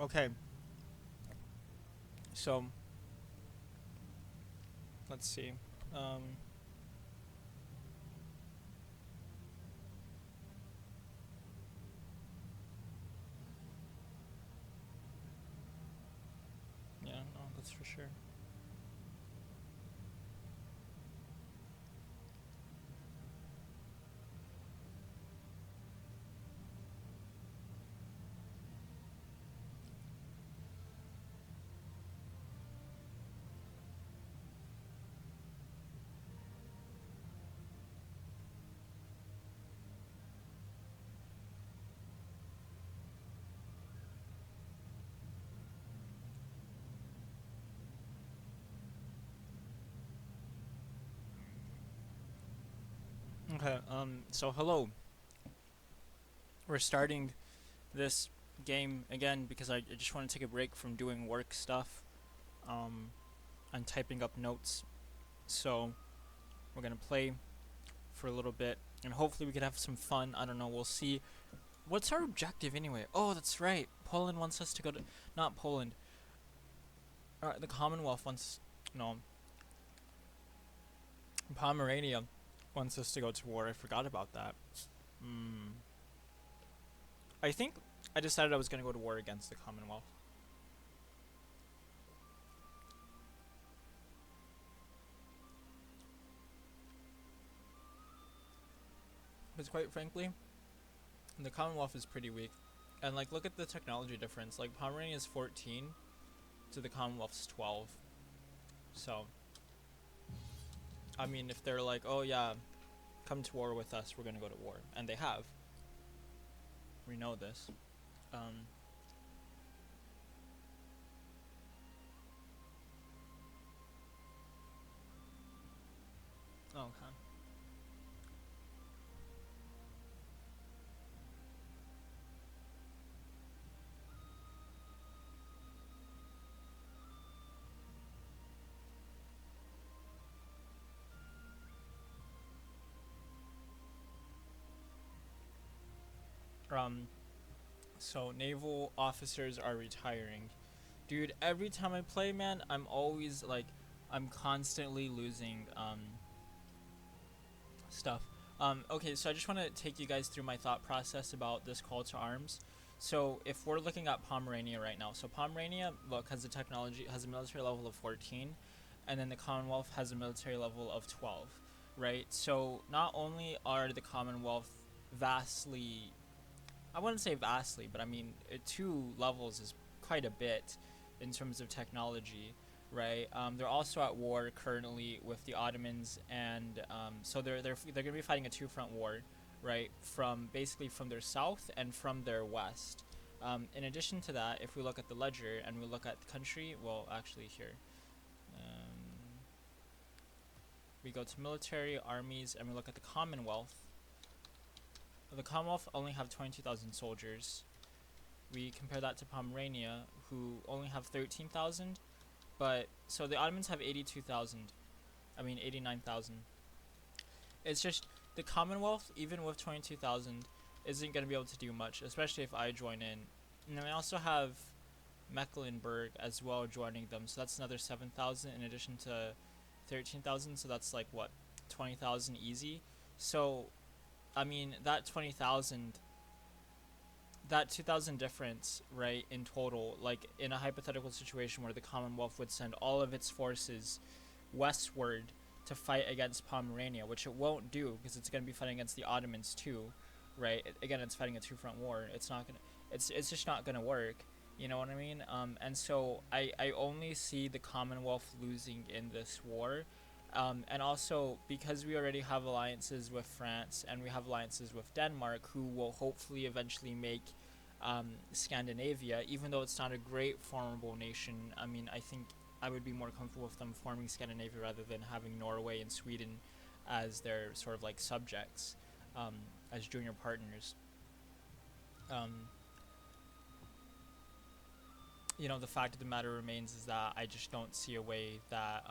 Okay, so let's see. Um, yeah, no, that's for sure. Okay, so hello. We're starting this game again because I just want to take a break from doing work stuff, um, and typing up notes. So we're gonna play for a little bit, and hopefully we can have some fun. I don't know. We'll see. What's our objective anyway? Oh, that's right. Poland wants us to go to, not Poland. The Commonwealth wants, no, Pomerania wants us to go to war. I forgot about that. Hmm. I think I decided I was gonna go to war against the Commonwealth. Because quite frankly, the Commonwealth is pretty weak. And like, look at the technology difference. Like, Pomerania is 14 to the Commonwealth's 12. So, I mean, if they're like, oh yeah, come to war with us, we're gonna go to war, and they have. We know this. Um. Oh, okay. Um. So naval officers are retiring. Dude, every time I play, man, I'm always like, I'm constantly losing stuff. Okay, so I just want to take you guys through my thought process about this call to arms. So if we're looking at Pomerania right now, so Pomerania, look, has a technology, has a military level of 14, and then the Commonwealth has a military level of 12, right? So not only are the Commonwealth vastly, I wouldn't say vastly, but I mean, 2 levels is quite a bit in terms of technology, right? They're also at war currently with the Ottomans, and so they're going to be fighting a two-front war, right? From basically from their south and from their west. In addition to that, if we look at the ledger and we look at the country, well, actually here, um, we go to military armies and we look at the Commonwealth. The Commonwealth only have 22,000 soldiers. We compare that to Pomerania, who only have 13,000. But so the Ottomans have 82,000. I mean 89,000. It's just the Commonwealth, even with 22,000, isn't going to be able to do much, especially if I join in. And then we also have Mecklenburg as well joining them, so that's another 7,000 in addition to 13,000. So that's like what, 20,000 easy. So I mean that 20,000, that 2,000 difference, right, in total, like in a hypothetical situation where the Commonwealth would send all of its forces westward to fight against Pomerania, which it won't do because it's going to be fighting against the Ottomans too, right? Again, it's fighting a two-front war. It's not gonna, it's just not gonna work. You know what I mean? And so I only see the Commonwealth losing in this war. And also because we already have alliances with France and we have alliances with Denmark, who will hopefully eventually make Scandinavia, even though it's not a great formable nation. I mean, I think I would be more comfortable with them forming Scandinavia rather than having Norway and Sweden as their sort of like subjects, um, as junior partners. Um, the fact of the matter remains is that I just don't see a way that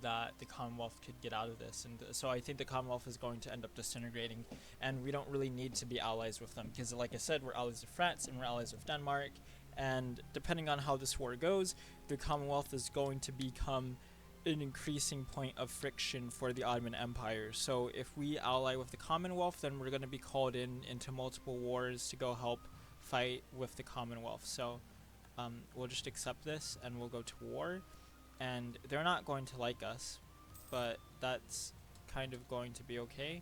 that the Commonwealth could get out of this. And so I think the Commonwealth is going to end up disintegrating, and we don't really need to be allies with them because, like I said, we're allies of France and we're allies of Denmark. And depending on how this war goes, the Commonwealth is going to become an increasing point of friction for the Ottoman Empire. So if we ally with the Commonwealth, then we're going to be called into multiple wars to go help fight with the Commonwealth. So we'll just accept this and we'll go to war. And they're not going to like us, but that's kind of going to be okay.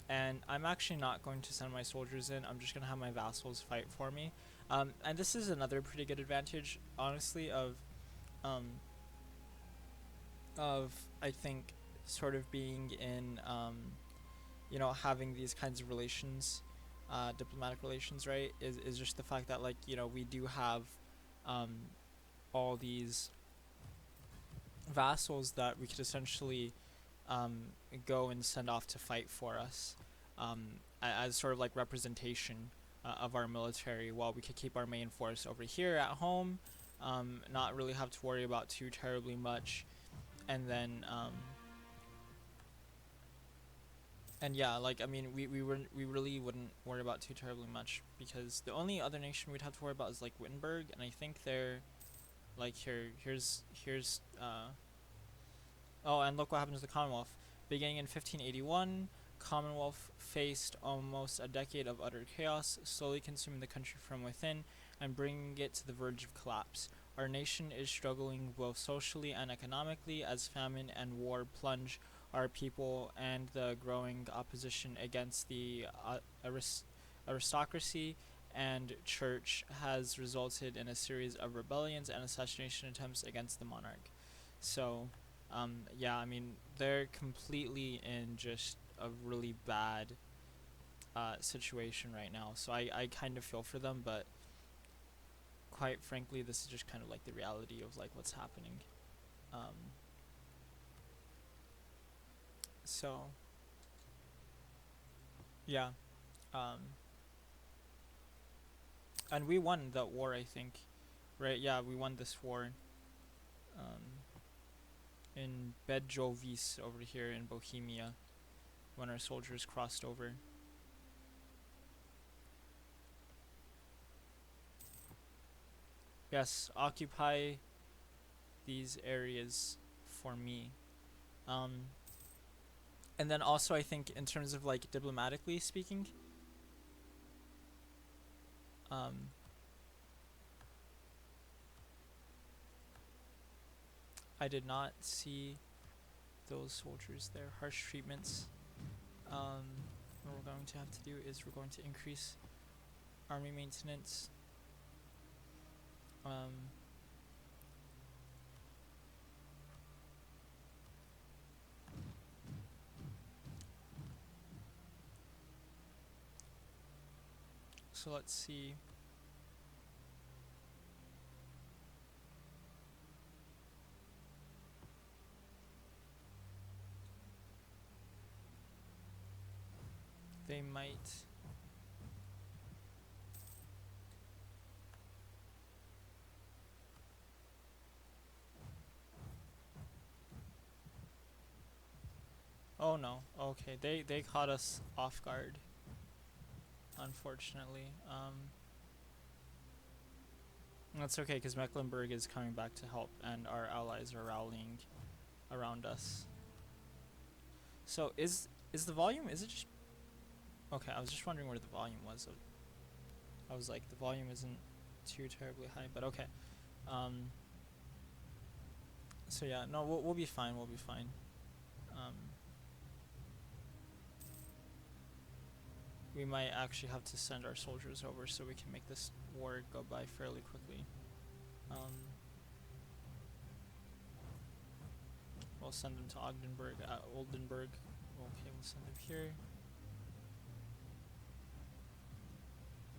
And I'm actually not going to send my soldiers in. I'm just going to have my vassals fight for me. And this is another pretty good advantage, honestly, of I think sort of being in, having these kinds of relations, diplomatic relations, right? Is just the fact that, like, we do have all these vassals that we could essentially go and send off to fight for us, as sort of like representation of our military, while we could keep our main force over here at home, not really have to worry about too terribly much. And then and yeah, like, I mean, we really wouldn't worry about too terribly much, because the only other nation we'd have to worry about is like Wittenberg, and I think they're like here's oh, and look what happened to the Commonwealth. Beginning in 1581, Commonwealth faced almost a decade of utter chaos, slowly consuming the country from within and bringing it to the verge of collapse. Our nation is struggling both socially and economically as famine and war plunge our people, and the growing opposition against the aristocracy and church has resulted in a series of rebellions and assassination attempts against the monarch. So, yeah, I mean, they're completely in just a really bad situation right now. So I kind of feel for them, but quite frankly, this is just kind of like the reality of like what's happening. So yeah, and we won that war, I think, right? Yeah, we won this war. In Bedjovis over here in Bohemia, when our soldiers crossed over. Yes, occupy these areas for me. And then also, I think in terms of like diplomatically speaking, I did not see those soldiers there. Harsh treatments. What we're going to have to do is we're going to increase army maintenance. So let's see. They might. Oh no. Okay, they caught us off guard, unfortunately. That's okay, because Mecklenburg is coming back to help, and our allies are rallying around us. So is the volume? Is it just? Okay, I was just wondering where the volume was. I was like, the volume isn't too terribly high, but okay. So yeah, no, we'll be fine. We'll be fine. We might actually have to send our soldiers over so we can make this war go by fairly quickly. We'll send them to Oldenburg. Okay, we'll send them here.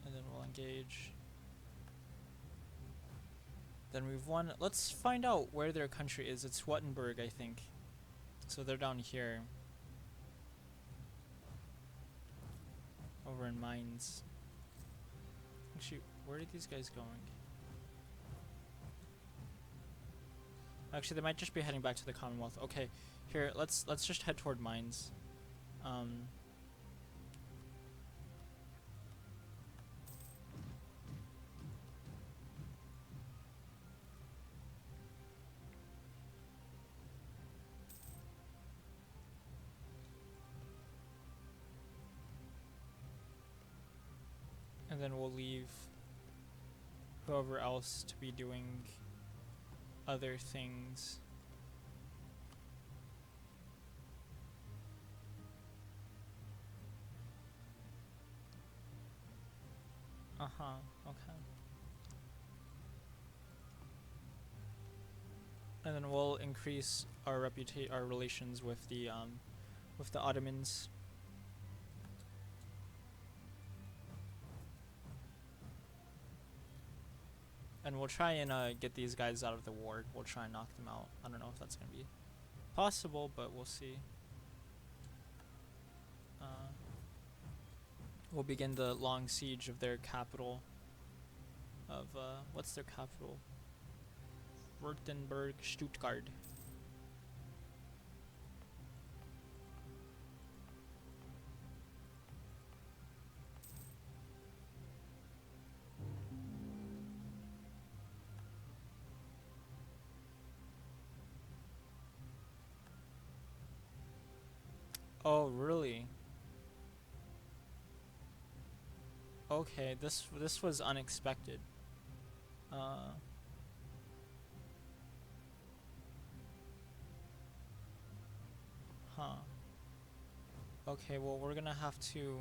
And then we'll engage. Then we've won. Let's find out where their country is. It's Wittenberg, I think. So they're down here. Over in Mainz. Actually, where are these guys going? Actually, they might just be heading back to the Commonwealth. Okay, here, let's just head toward mines. Um, and then we'll leave whoever else to be doing other things. Uh-huh, okay. And then we'll increase our our relations with the Ottomans. And we'll try and get these guys out of the ward. We'll try and knock them out. I don't know if that's gonna be possible, but we'll see. We'll begin the long siege of their capital. Of what's their capital? Württemberg, Stuttgart. Oh, really? Okay, this was unexpected. Uh, huh. Okay, well, we're gonna have to.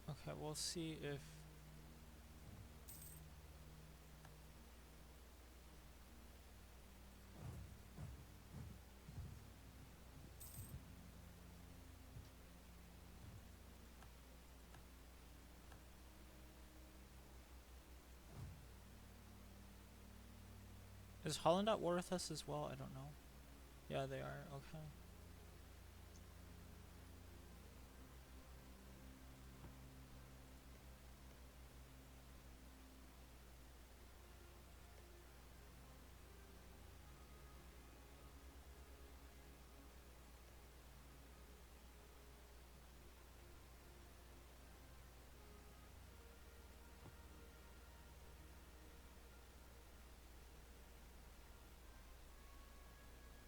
Okay, we'll see if. Is Holland at war with us as well? I don't know. Yeah, they are. Okay.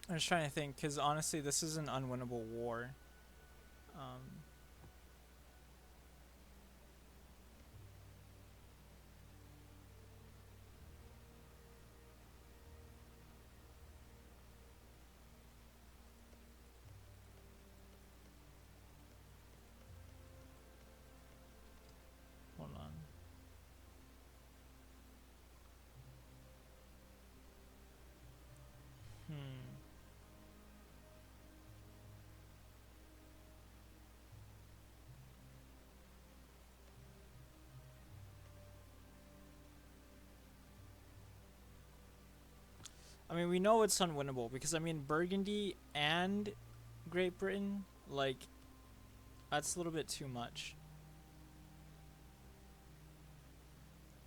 I'm just trying to think, because honestly, this is an unwinnable war. Um, Hold on. Hmm. I mean, we know it's unwinnable because I mean, Burgundy and Great Britain, like, that's a little bit too much.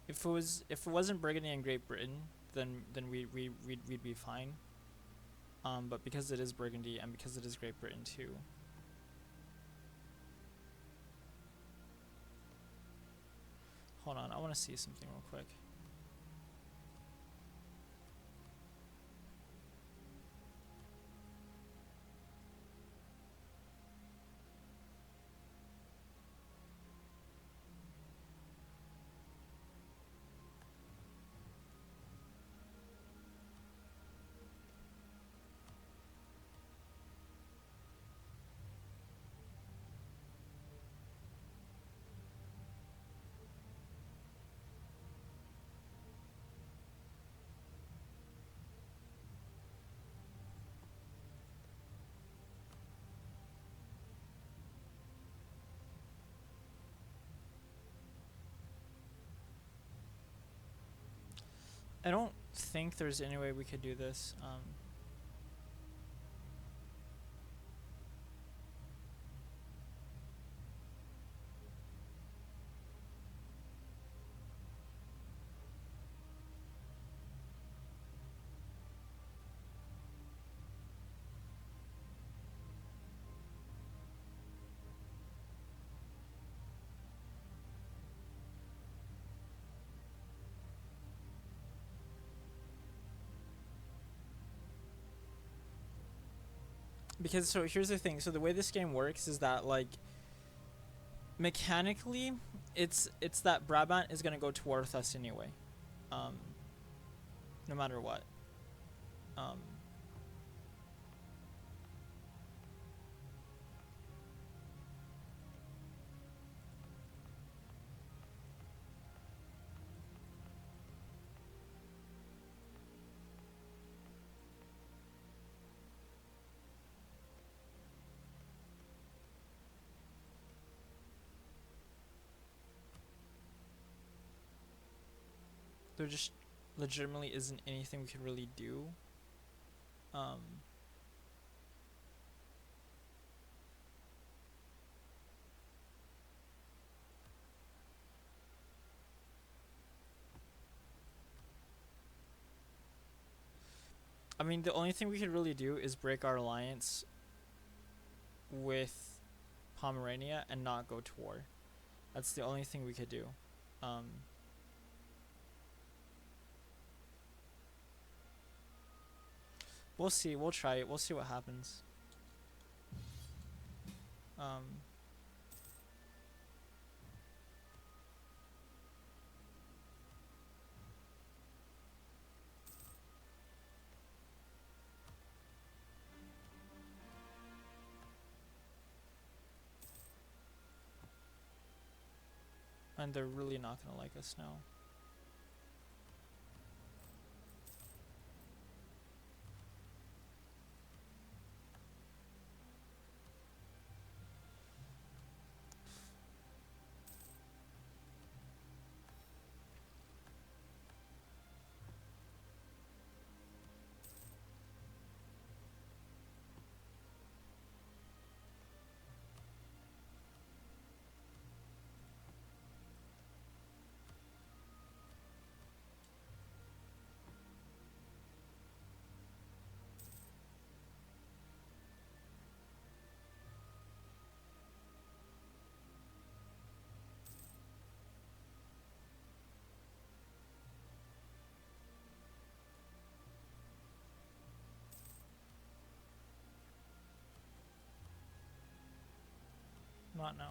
If it wasn't Burgundy and Great Britain, then we'd be fine. But because it is Burgundy and because it is Great Britain too. Hold on, I want to see something real quick. I don't think there's any way we could do this. Because so here's the thing. So the way this game works is that like mechanically, it's that Brabant is gonna go towards us anyway, um, no matter what. Um, there just legitimately isn't anything we could really do. Um, I mean, the only thing we could really do is break our alliance with Pomerania and not go to war. That's the only thing we could do. Um, we'll see. We'll try it. We'll see what happens. Um, and they're really not gonna like us now. Not now.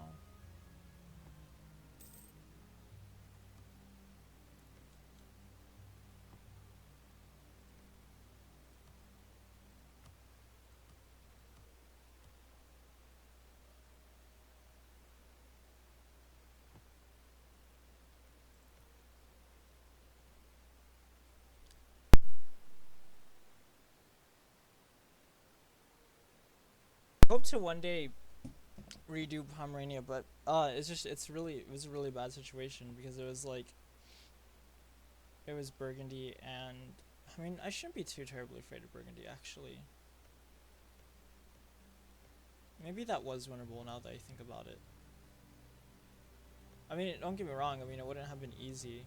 Hope to one day redo Pomerania, but it was a really bad situation because it was like it was Burgundy, and I mean I shouldn't be too terribly afraid of Burgundy actually. Maybe that was winnable now that I think about it. I mean, don't get me wrong. I mean, it wouldn't have been easy,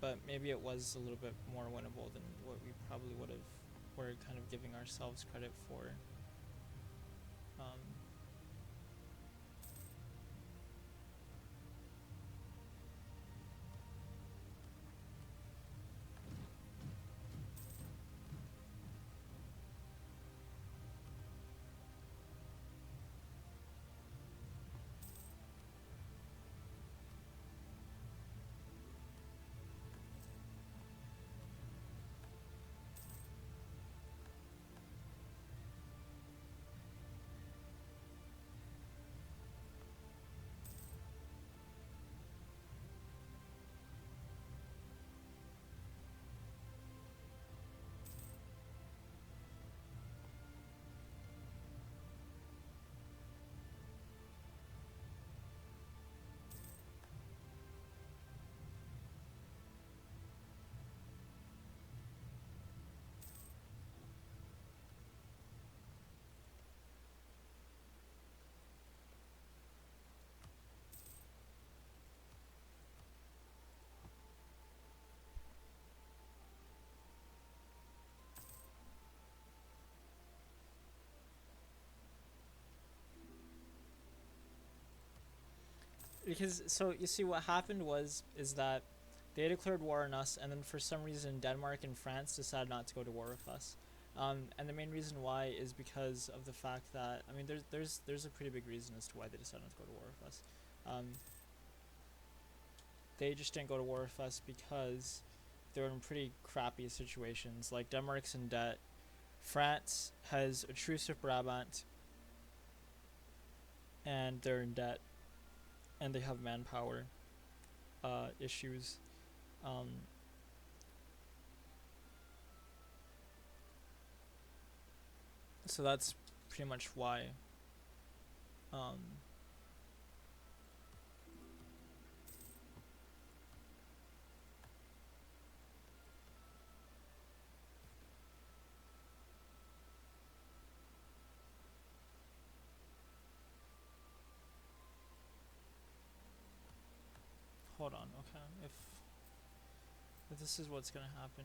but maybe it was a little bit more winnable than what we probably would have. We're kind of giving ourselves credit for. Um, because so you see what happened is that they declared war on us, and then for some reason Denmark and France decided not to go to war with us. And the main reason why is because of the fact that, I mean, there's a pretty big reason as to why they decided not to go to war with us. They just didn't go to war with us because they were in pretty crappy situations. Like, Denmark's in debt, France has a truce with Brabant, and they're in debt, and they have manpower issues. So that's pretty much why. Hold on, okay. If this is what's gonna happen,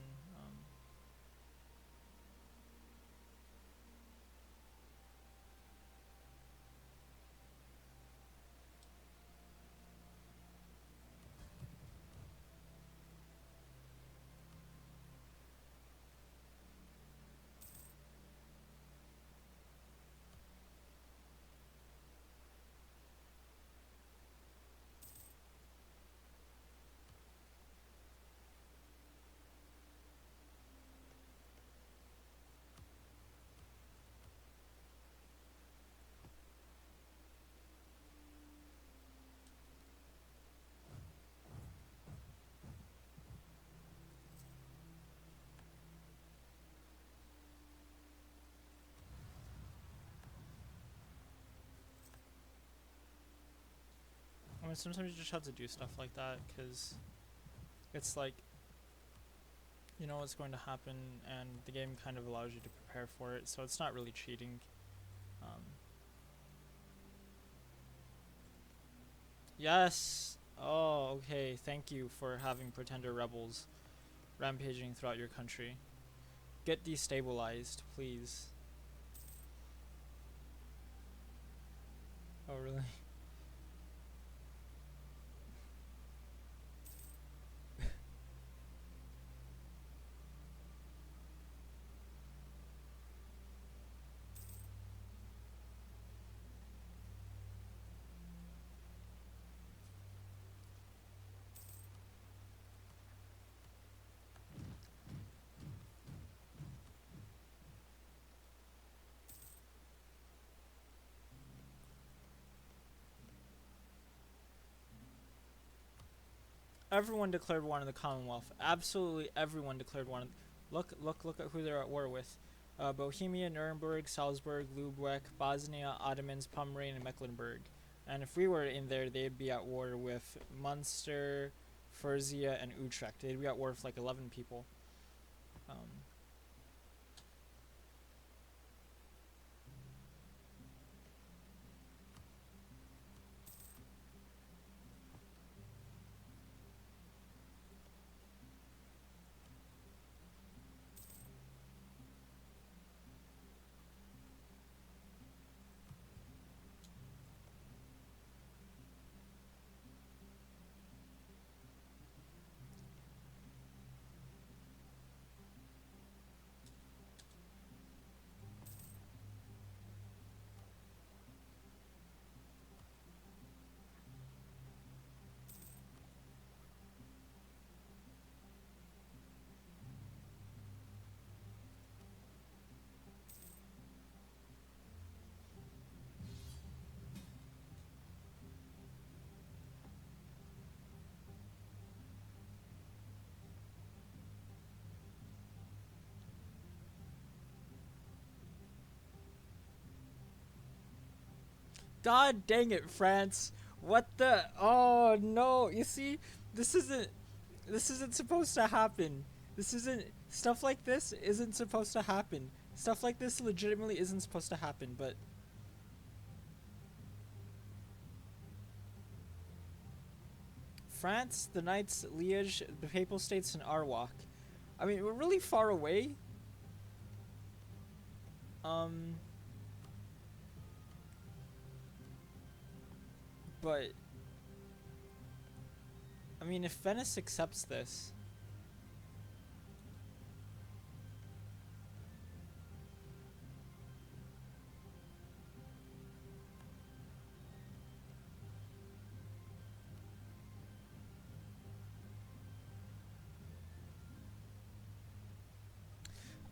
I mean, sometimes you just have to do stuff like that because it's like, you know what's going to happen, and the game kind of allows you to prepare for it, so it's not really cheating. Yes! Oh, okay, thank you for having pretender rebels rampaging throughout your country. Get destabilized, please. Oh, really? Everyone declared war on the Commonwealth. Absolutely everyone declared war on. Look at who they're at war with. Bohemia, Nuremberg, Salzburg, Lübeck, Bosnia, Ottomans, Pomerania, and Mecklenburg. And if we were in there, they'd be at war with Munster, Frisia, and Utrecht. They'd be at war with like 11 people. God dang it, France! What the? Oh no! You see, this isn't. This isn't supposed to happen. This isn't. Stuff like this isn't supposed to happen. Stuff like this legitimately isn't supposed to happen. But France, the Knights, Liège, the Papal States, and Arwak. I mean, we're really far away. But I mean, if Venice accepts this,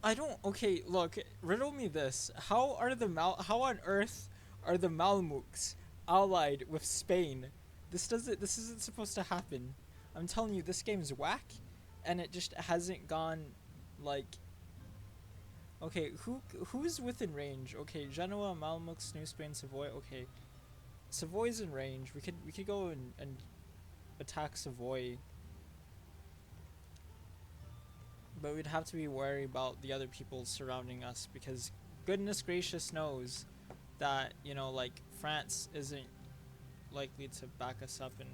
I don't. Okay, look, riddle me this. How on earth are the Malamutes allied with Spain? This isn't supposed to happen. I'm telling you, this game's whack, and it just hasn't gone, like. Okay, who's within range? Okay, Genoa, Malamutes, New Spain, Savoy. Okay, Savoy's in range. We could go and attack Savoy, but we'd have to be wary about the other people surrounding us because goodness gracious knows that, like, France isn't likely to back us up in,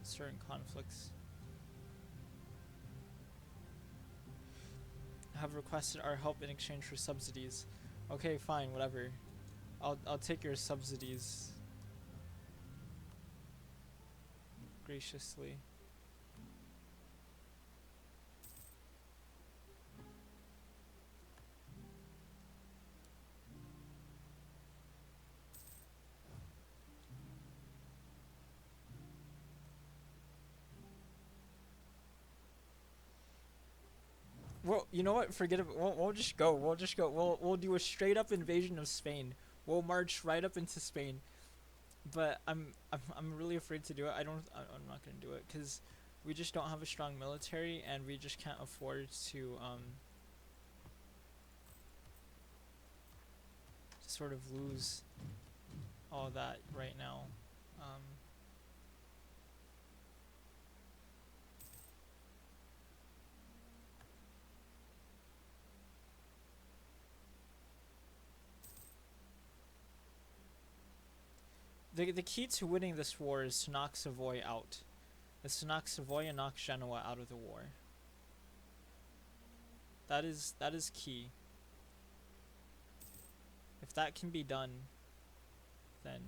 certain conflicts. Have requested our help in exchange for subsidies. Okay, fine, whatever. I'll take your subsidies graciously. Well, you know what? Forget it. We'll just go. We'll just go. We'll do a straight up invasion of Spain. We'll march right up into Spain. But I'm really afraid to do it. I'm not gonna do it because we just don't have a strong military, and we just can't afford to sort of lose all that right now. Um, the key to winning this war is to knock Savoy out. Is to knock Savoy and knock Genoa out of the war. That is key. If that can be done, then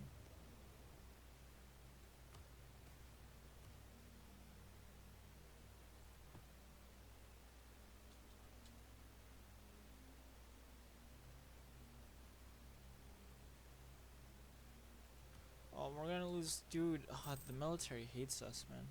we're gonna lose, dude. The military hates us, man.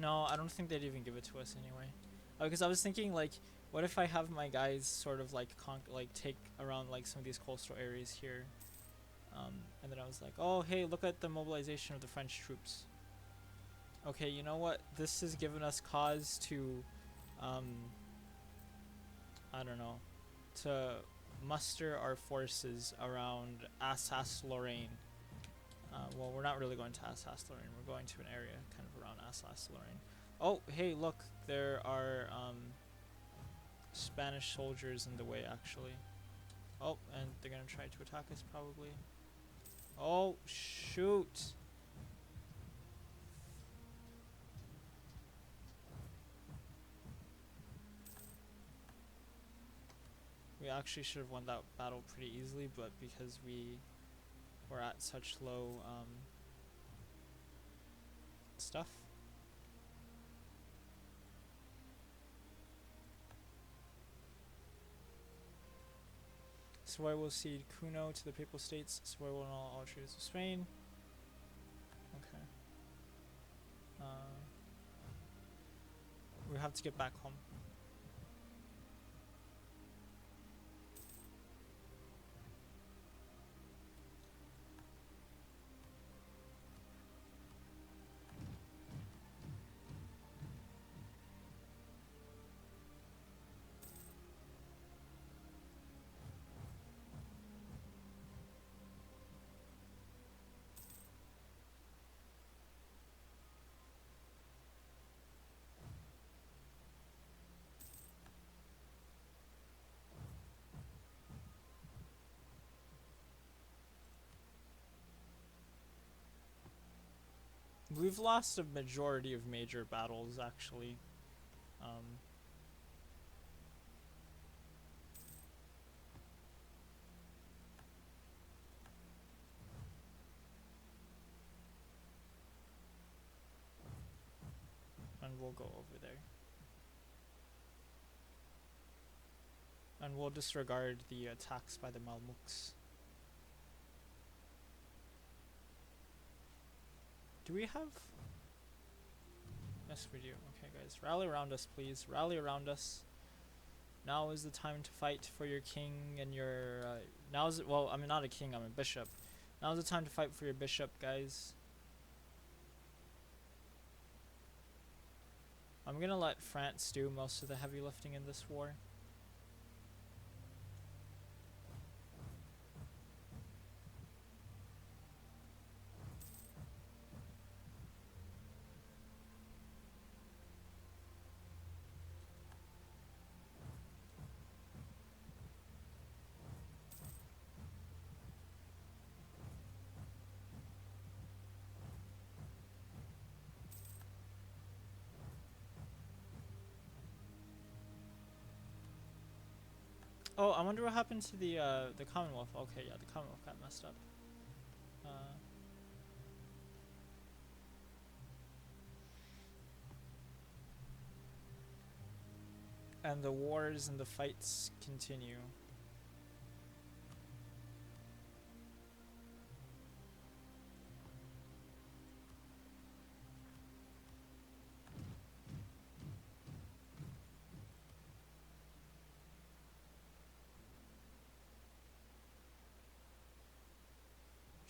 No, I don't think they'd even give it to us anyway. Because I was thinking, like, what if I have my guys sort of like take around like some of these coastal areas here, and then I was like, oh hey, look at the mobilization of the French troops. Okay, you know what? This has given us cause to, I don't know, to muster our forces around Alsace-Lorraine. Well, we're not really going to Alsace-Lorraine. We're going to an area kind of around Alsace-Lorraine. Oh, hey, look, there are Spanish soldiers in the way, actually. Oh, and they're gonna try to attack us, probably. Oh, shoot! We actually should have won that battle pretty easily, but because we were at such low stuff. Savoy will cede Cuno to the Papal States. Savoy will annul all treaties with Spain. Okay. We have to get back home. we've lost a majority of major battles actually. Um, and we'll go over there. And we'll disregard the attacks by the Malmuks. Do we have... Yes, we do. Okay, guys. Rally around us, please. Rally around us. Now is the time to fight for your king and your... now is it... Well, I'm not a king, I'm a bishop. Now is the time to fight for your bishop, guys. I'm gonna let France do most of the heavy lifting in this war. Oh, I wonder what happened to the Commonwealth. Okay, yeah, the Commonwealth got messed up. And the wars and the fights continue.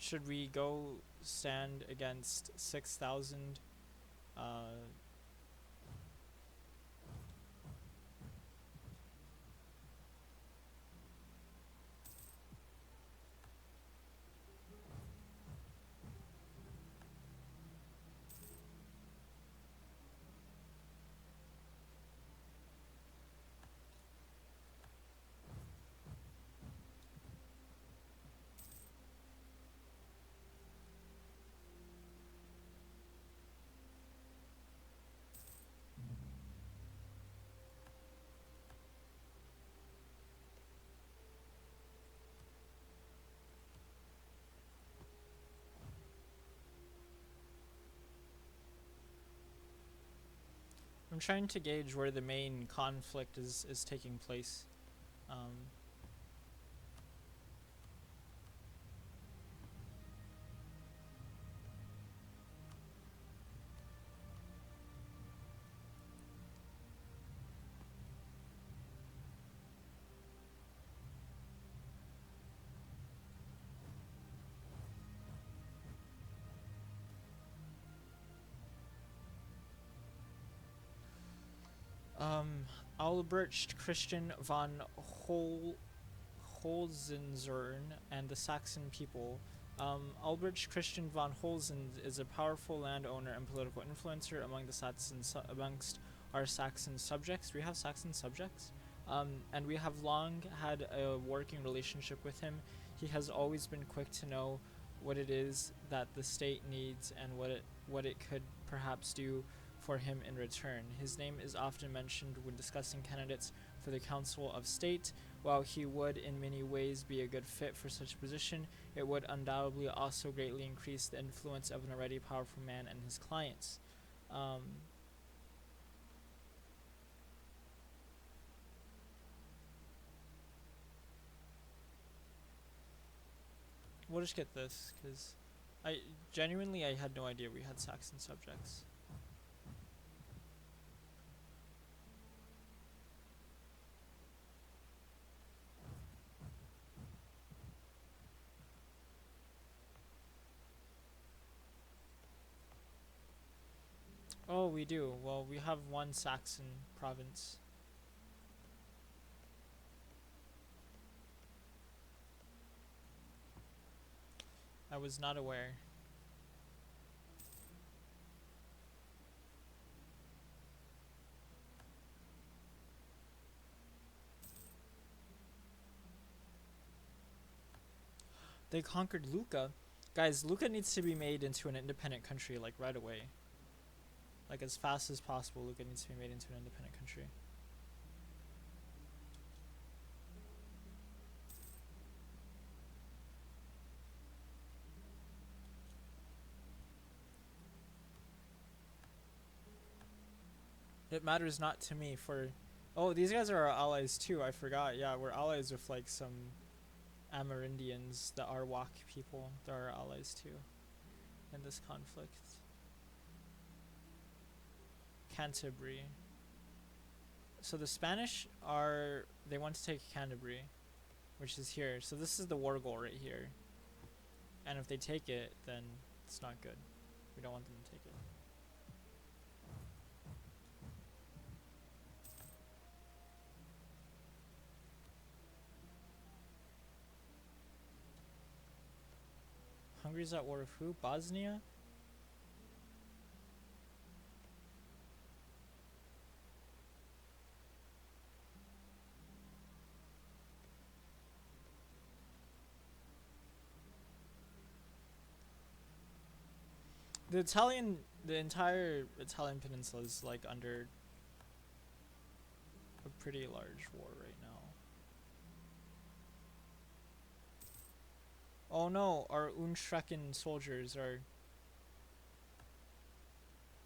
Should we go stand against 6,000? I'm trying to gauge where the main conflict is taking place. Albrecht Christian von Holzenzern and the Saxon people. Albrecht Christian von Holzen is a powerful landowner and political influencer among the amongst our Saxon subjects. We have Saxon subjects, and we have long had a working relationship with him. He has always been quick to know what it is that the state needs and what it could perhaps do for him in return. His name is often mentioned when discussing candidates for the Council of State. While he would in many ways be a good fit for such a position, it would undoubtedly also greatly increase the influence of an already powerful man and his clients. We'll just get this, because I had no idea we had Saxon subjects. Oh, we do. Well, we have one Saxon province. I was not aware. They conquered Lucca. Guys, Lucca needs to be made into an independent country, like, right away. Like, as fast as possible, Lucca needs to be made into an independent country. It matters not to me for... Oh, these guys are our allies too, I forgot. Yeah, we're allies with, like, some Amerindians, the Arwak people. They're our allies too in this conflict. Canterbury. So the Spanish are... They want to take Canterbury, which is here. So this is the war goal right here. And if they take it, then it's not good. We don't want them to take it. Hungary's at war with who? Bosnia? The entire Italian peninsula is like under a pretty large war right now. Oh no, our Unschrecken soldiers are...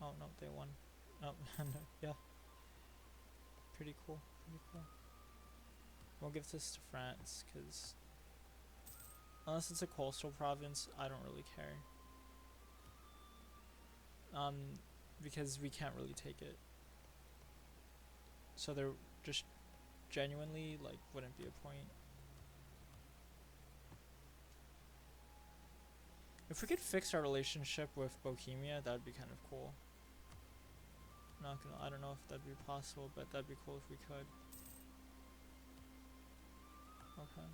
Oh no, they won. Oh, yeah. Pretty cool, pretty cool. We'll give this to France, because... Unless it's a coastal province, I don't really care. Because we can't really take it. So there just genuinely, like, wouldn't be a point. If we could fix our relationship with Bohemia, that'd be kind of cool. I don't know if that'd be possible, but that'd be cool if we could. Okay.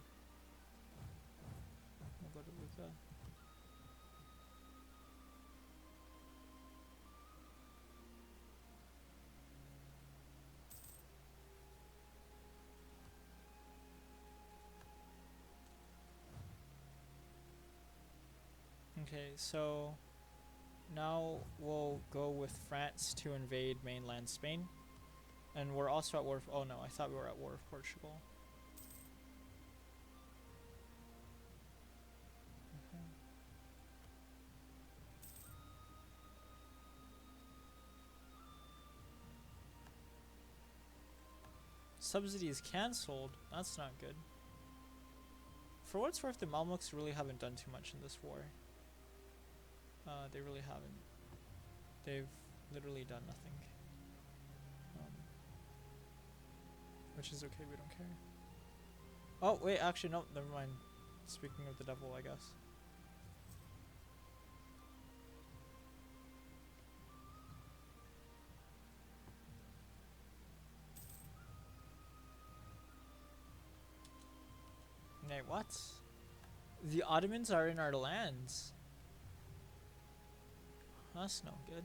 We'll go to Lucca. Okay, so now we'll go with France to invade mainland Spain. And we're also at war with... Oh no, I thought we were at war with Portugal. Okay. Subsidies cancelled? That's not good. For what it's worth, the Mamluks really haven't done too much in this war. They really haven't. They've literally done nothing. Which is okay, we don't care. Oh, wait, actually, no, never mind. Speaking of the devil, I guess. Wait, what? The Ottomans are in our lands. That's no good.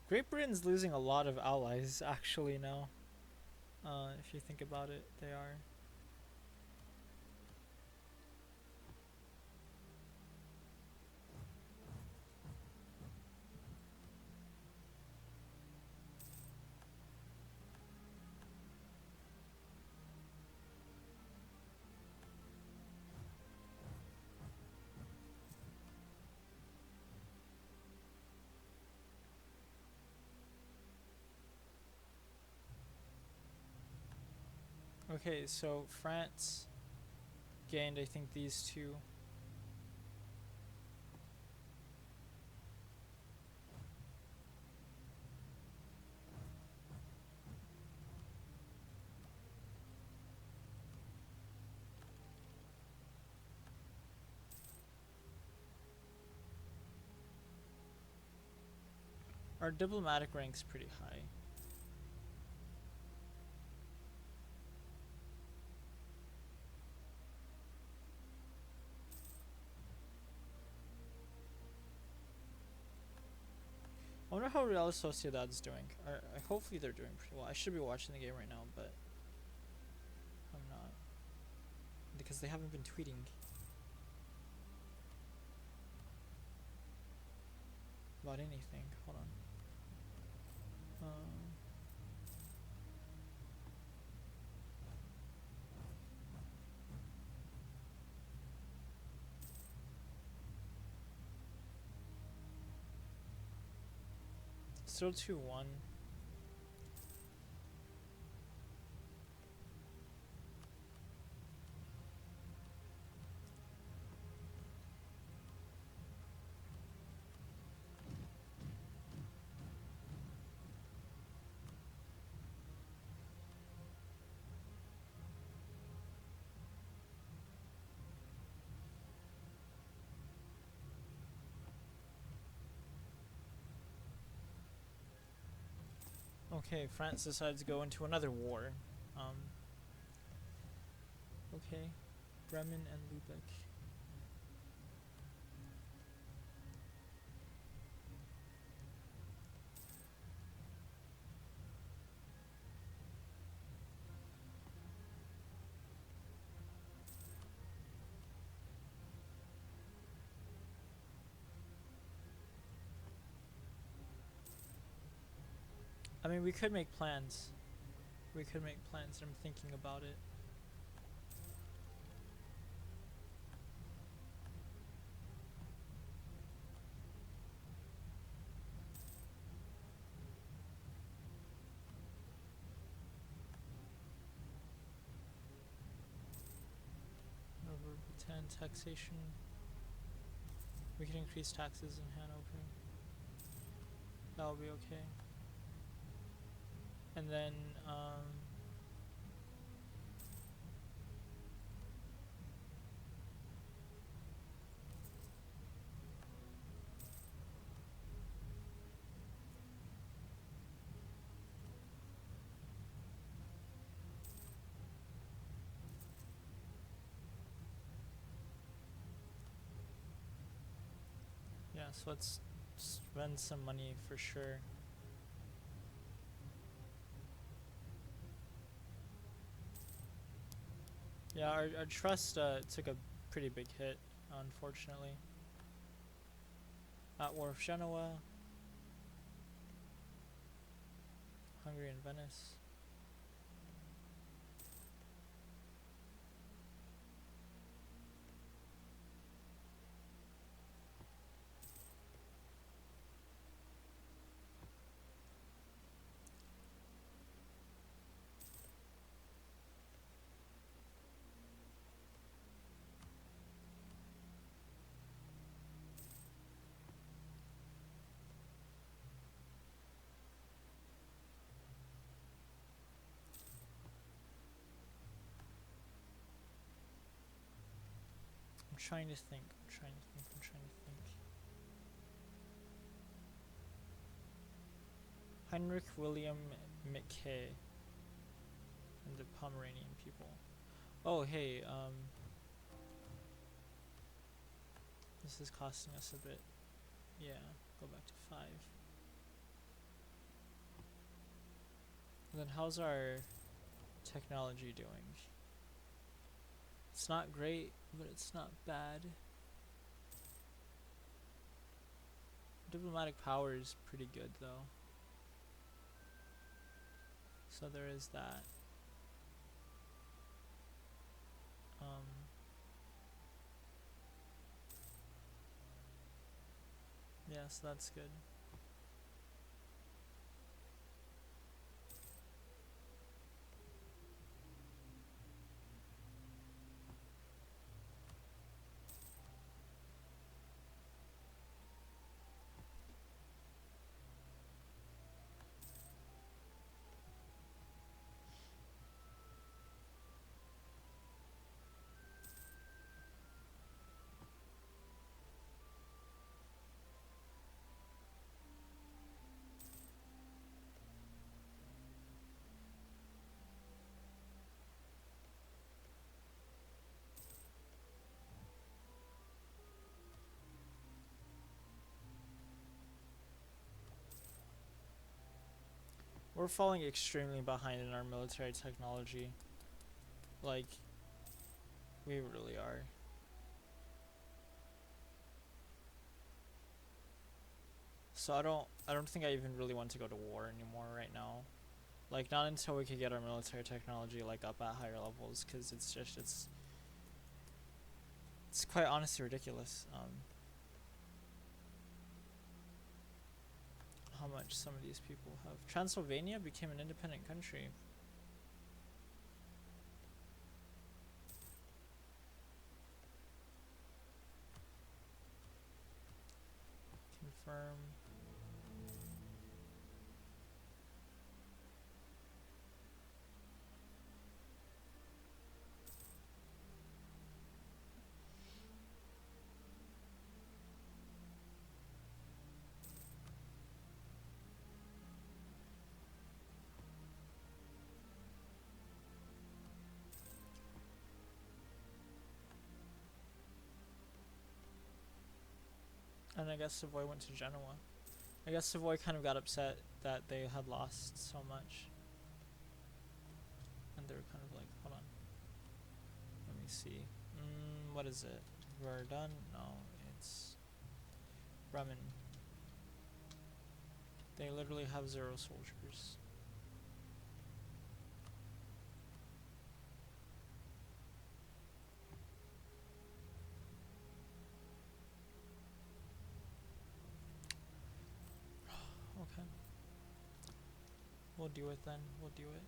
Great Britain's losing a lot of allies, actually, now. If you think about it, they are. Okay, so France gained, I think, these two. Our diplomatic rank's pretty high. I wonder how Real Sociedad's doing. Hopefully they're doing pretty well. I should be watching the game right now, but I'm not. Because they haven't been tweeting about anything. Hold on. Still 2-1. Okay, France decides to go into another war. Okay, Bremen and Lübeck. I mean, we could make plans. We could make plans. I'm thinking about it. Over 10 taxation. We can increase taxes in Hanover. That'll be okay. And then, yeah, so let's spend some money for sure. Yeah, our trust took a pretty big hit, unfortunately. At War of Genoa, Hungary and Venice. I'm trying to think. I'm trying to think. Heinrich William McKay and the Pomeranian people. Oh, hey, this is costing us a bit. Yeah, go back to 5. And then how's our technology doing? It's not great, but it's not bad. Diplomatic power is pretty good though. So there is that. Yeah, so that's good. We're falling extremely behind in our military technology. Like, we really are. So I don't think I even really want to go to war anymore right now. Like, not until we could get our military technology like up at higher levels, because it's quite honestly ridiculous. How much some of these people have. Transylvania became an independent country. Confirm. And I guess Savoy went to Genoa. I guess Savoy kind of got upset that they had lost so much. And they were kind of like, hold on. Let me see. What is it? Verdun? No, it's Bremen. They literally have 0 soldiers. Okay. We'll do it then. We'll do it.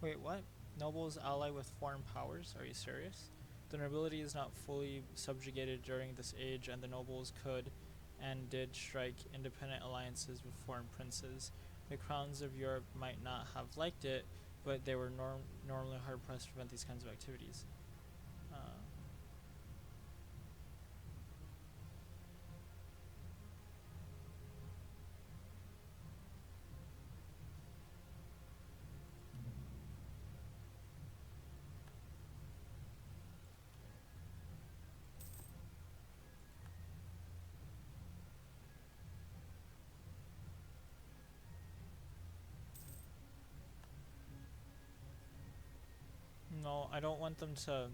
Wait, what? Nobles ally with foreign powers? Are you serious? The nobility is not fully subjugated during this age, and the nobles could and did strike independent alliances with foreign princes. The crowns of Europe might not have liked it, but they were normally hard pressed to prevent these kinds of activities. No, I don't want them to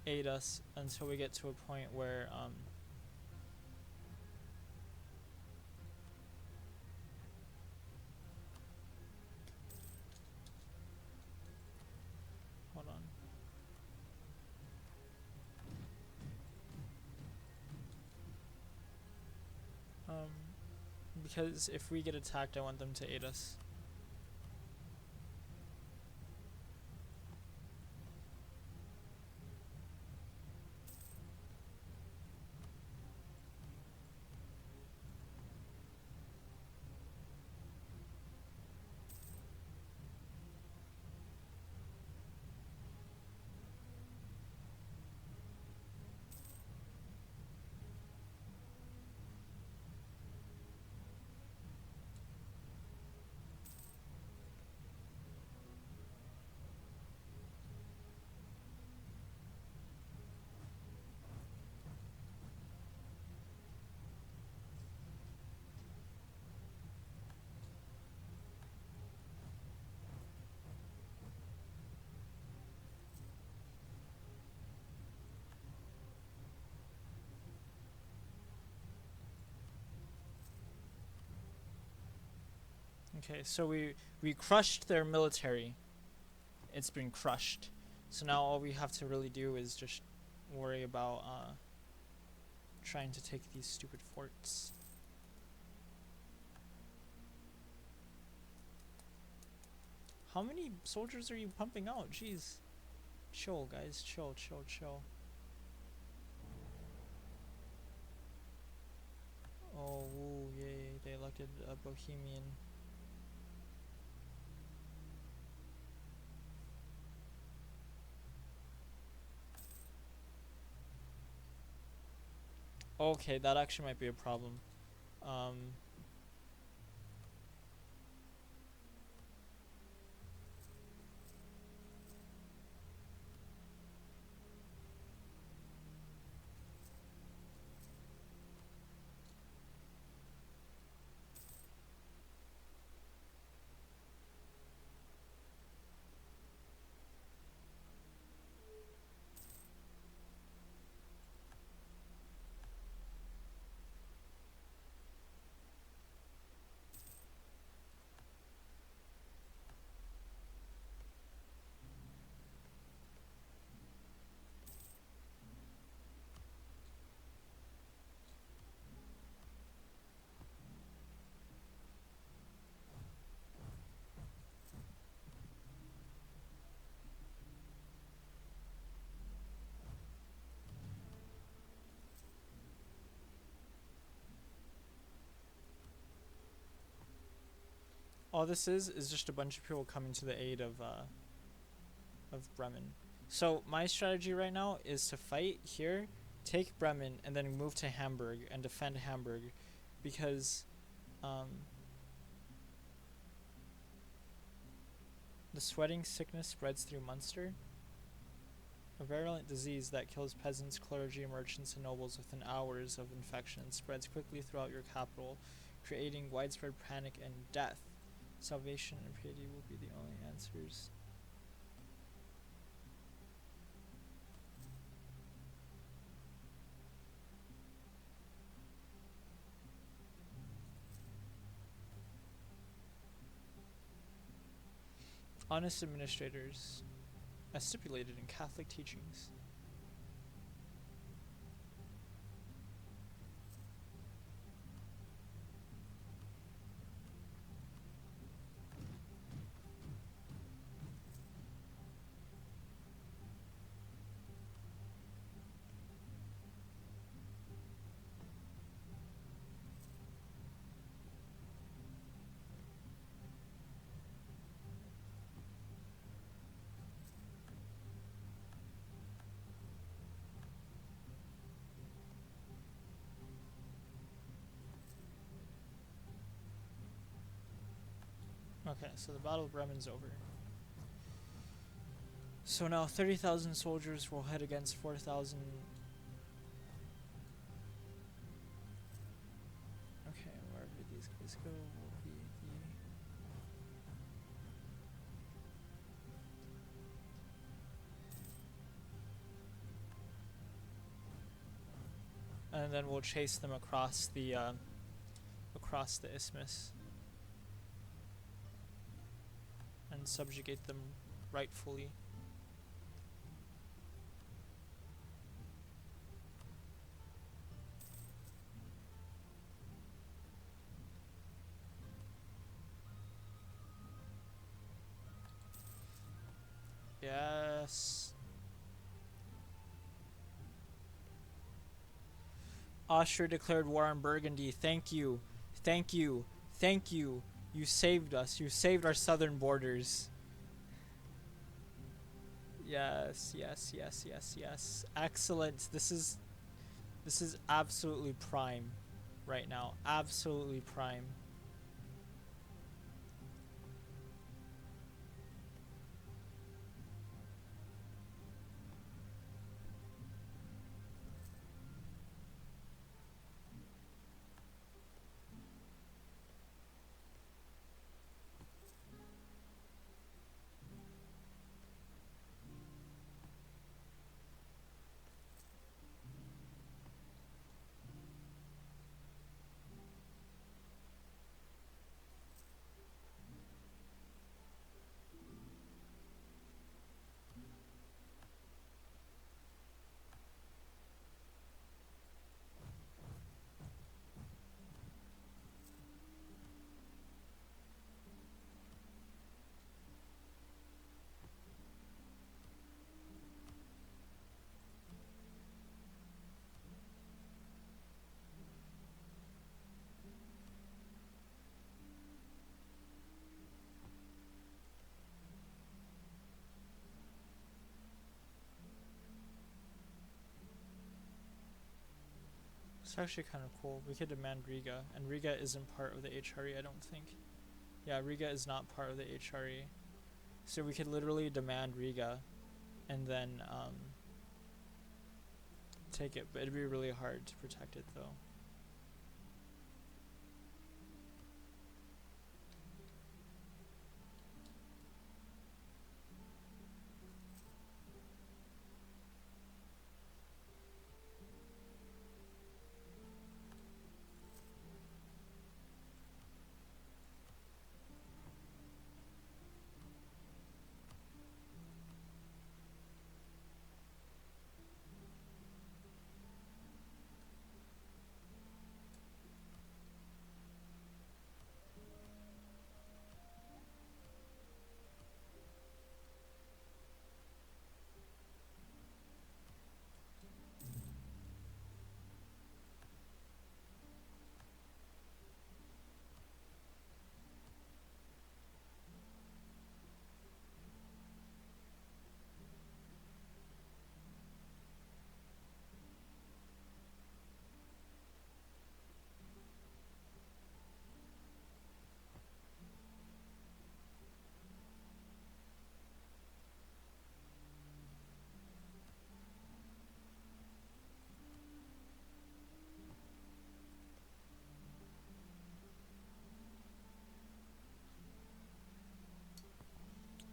aid us until we get to a point where hold on. Because if we get attacked, I want them to aid us. Okay, so we crushed their military. It's been crushed. So now all we have to really do is just worry about trying to take these stupid forts. How many soldiers are you pumping out? Jeez. Chill, guys. Chill, chill, chill. get a Bohemian. Okay, that actually might be a problem. Um, all this is just a bunch of people coming to the aid of Bremen. So my strategy right now is to fight here, take Bremen, and then move to Hamburg and defend Hamburg, because um, the sweating sickness spreads through Munster, a virulent disease that kills peasants, clergy, merchants, and nobles within hours of infection and spreads quickly throughout your capital, creating widespread panic and death. Salvation and piety will be the only answers. Honest administrators, as stipulated in Catholic teachings. Okay, so the Battle of Bremen's over. So now 30,000 soldiers will head against 4,000. Okay, wherever these guys go will be the. And then we'll chase them across the isthmus and subjugate them rightfully. Yes. Austria declared war on Burgundy. Thank you. Thank you. Thank you. You saved us. You saved our southern borders. Yes, yes, yes, yes, yes. Excellent. This is absolutely prime right now. Absolutely prime. It's actually kind of cool. We could demand Riga, and Riga isn't part of the HRE, I don't think. Yeah, Riga is not part of the HRE. So we could literally demand Riga, and then take it, but it'd be really hard to protect it though.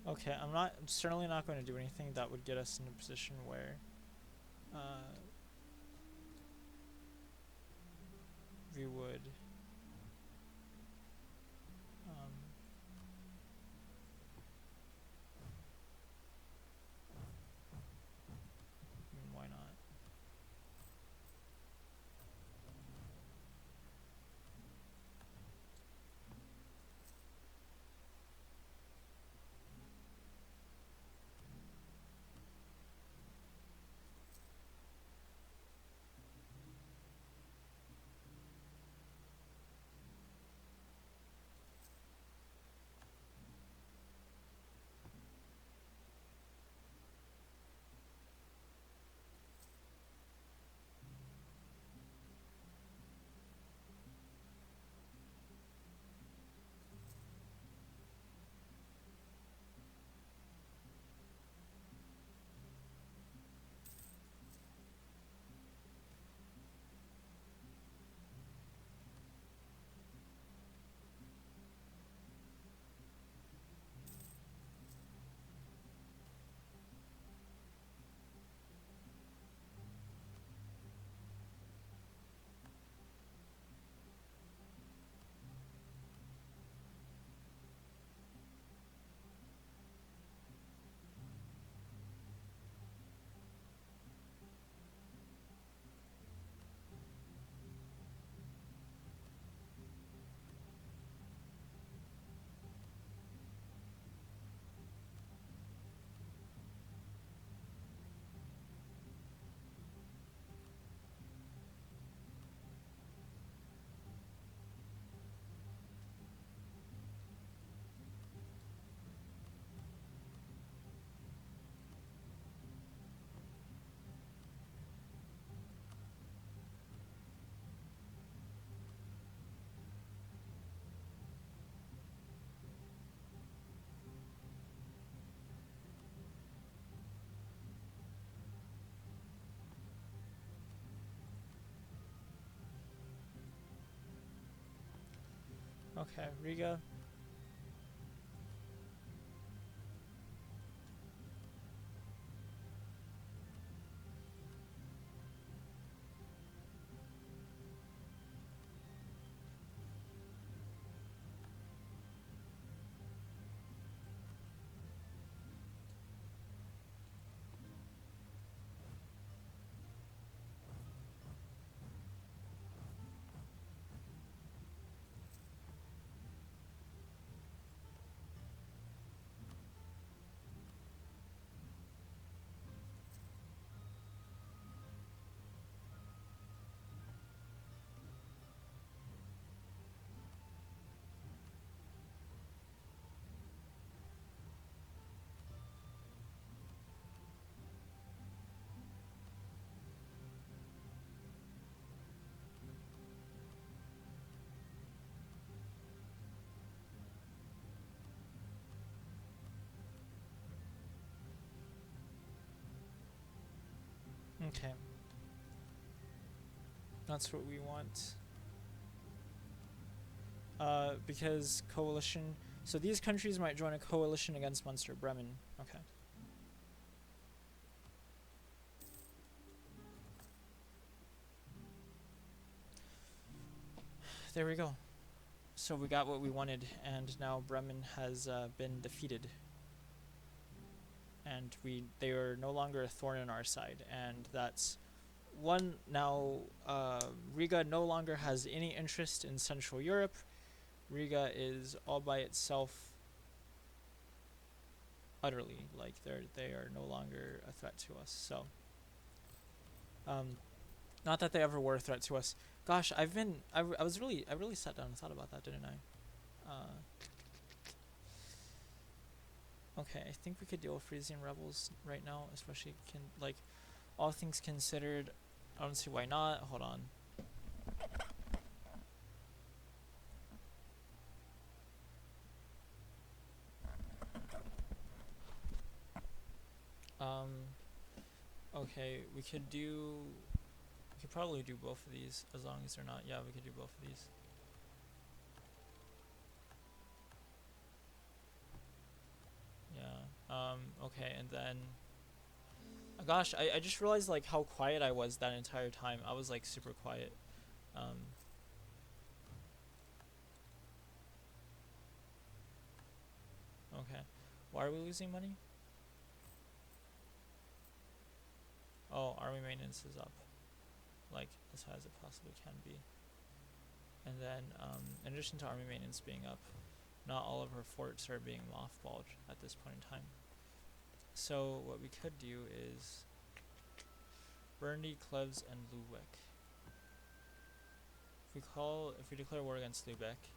Okay, I'm certainly not going to do anything that would get us in a position where we would um, why not? Okay, Riga. Okay. That's what we want. Because coalition... So these countries might join a coalition against Munster. Bremen. Okay. There we go. So we got what we wanted, and now Bremen has been defeated. And they are no longer a thorn in our side, and that's one. Now Riga no longer has any interest in Central Europe. Riga is all by itself, utterly, like they are no longer a threat to us. So not that they ever were a threat to us. Gosh, I really sat down and thought about that, didn't I? Okay, I think we could deal with Frisian rebels right now, especially like all things considered. I don't see why not. Hold on. Okay, we could probably do both of these as long as they're not. Yeah, we could do both of these. Yeah. Okay, and then gosh, I just realized like how quiet I was that entire time. I was like super quiet. Okay. Why are we losing money? Oh, army maintenance is up. Like as high as it possibly can be. And then in addition to army maintenance being up, not all of our forts are being mothballed at this point in time. So what we could do is Burgundy, Cleves, and Lubeck. If we declare war against Lubeck,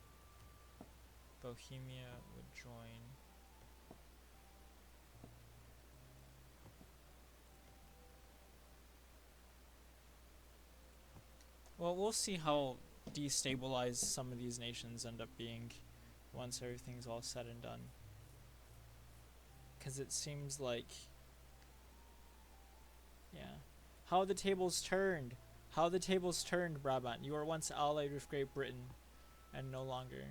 Bohemia would join. Well, we'll see how destabilized some of these nations end up being once everything's all said and done. Because it seems like... Yeah. How the tables turned! How the tables turned, Brabant. You were once allied with Great Britain, and no longer.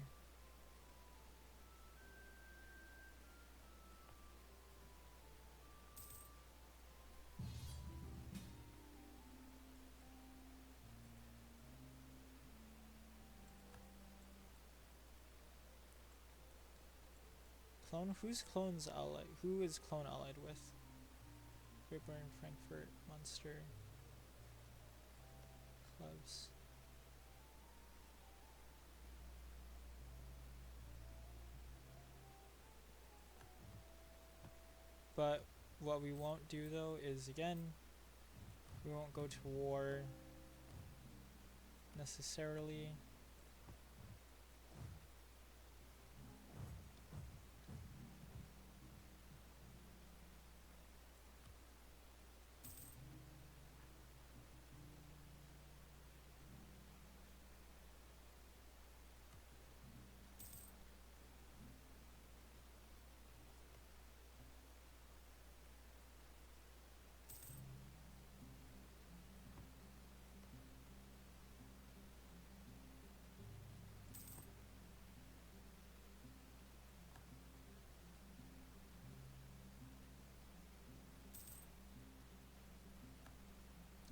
Clone? Who's Clone's allied? Who is Clone allied with? Great Britain, Frankfurt, Munster, Cleves. But what we won't do though is, again, we won't go to war necessarily.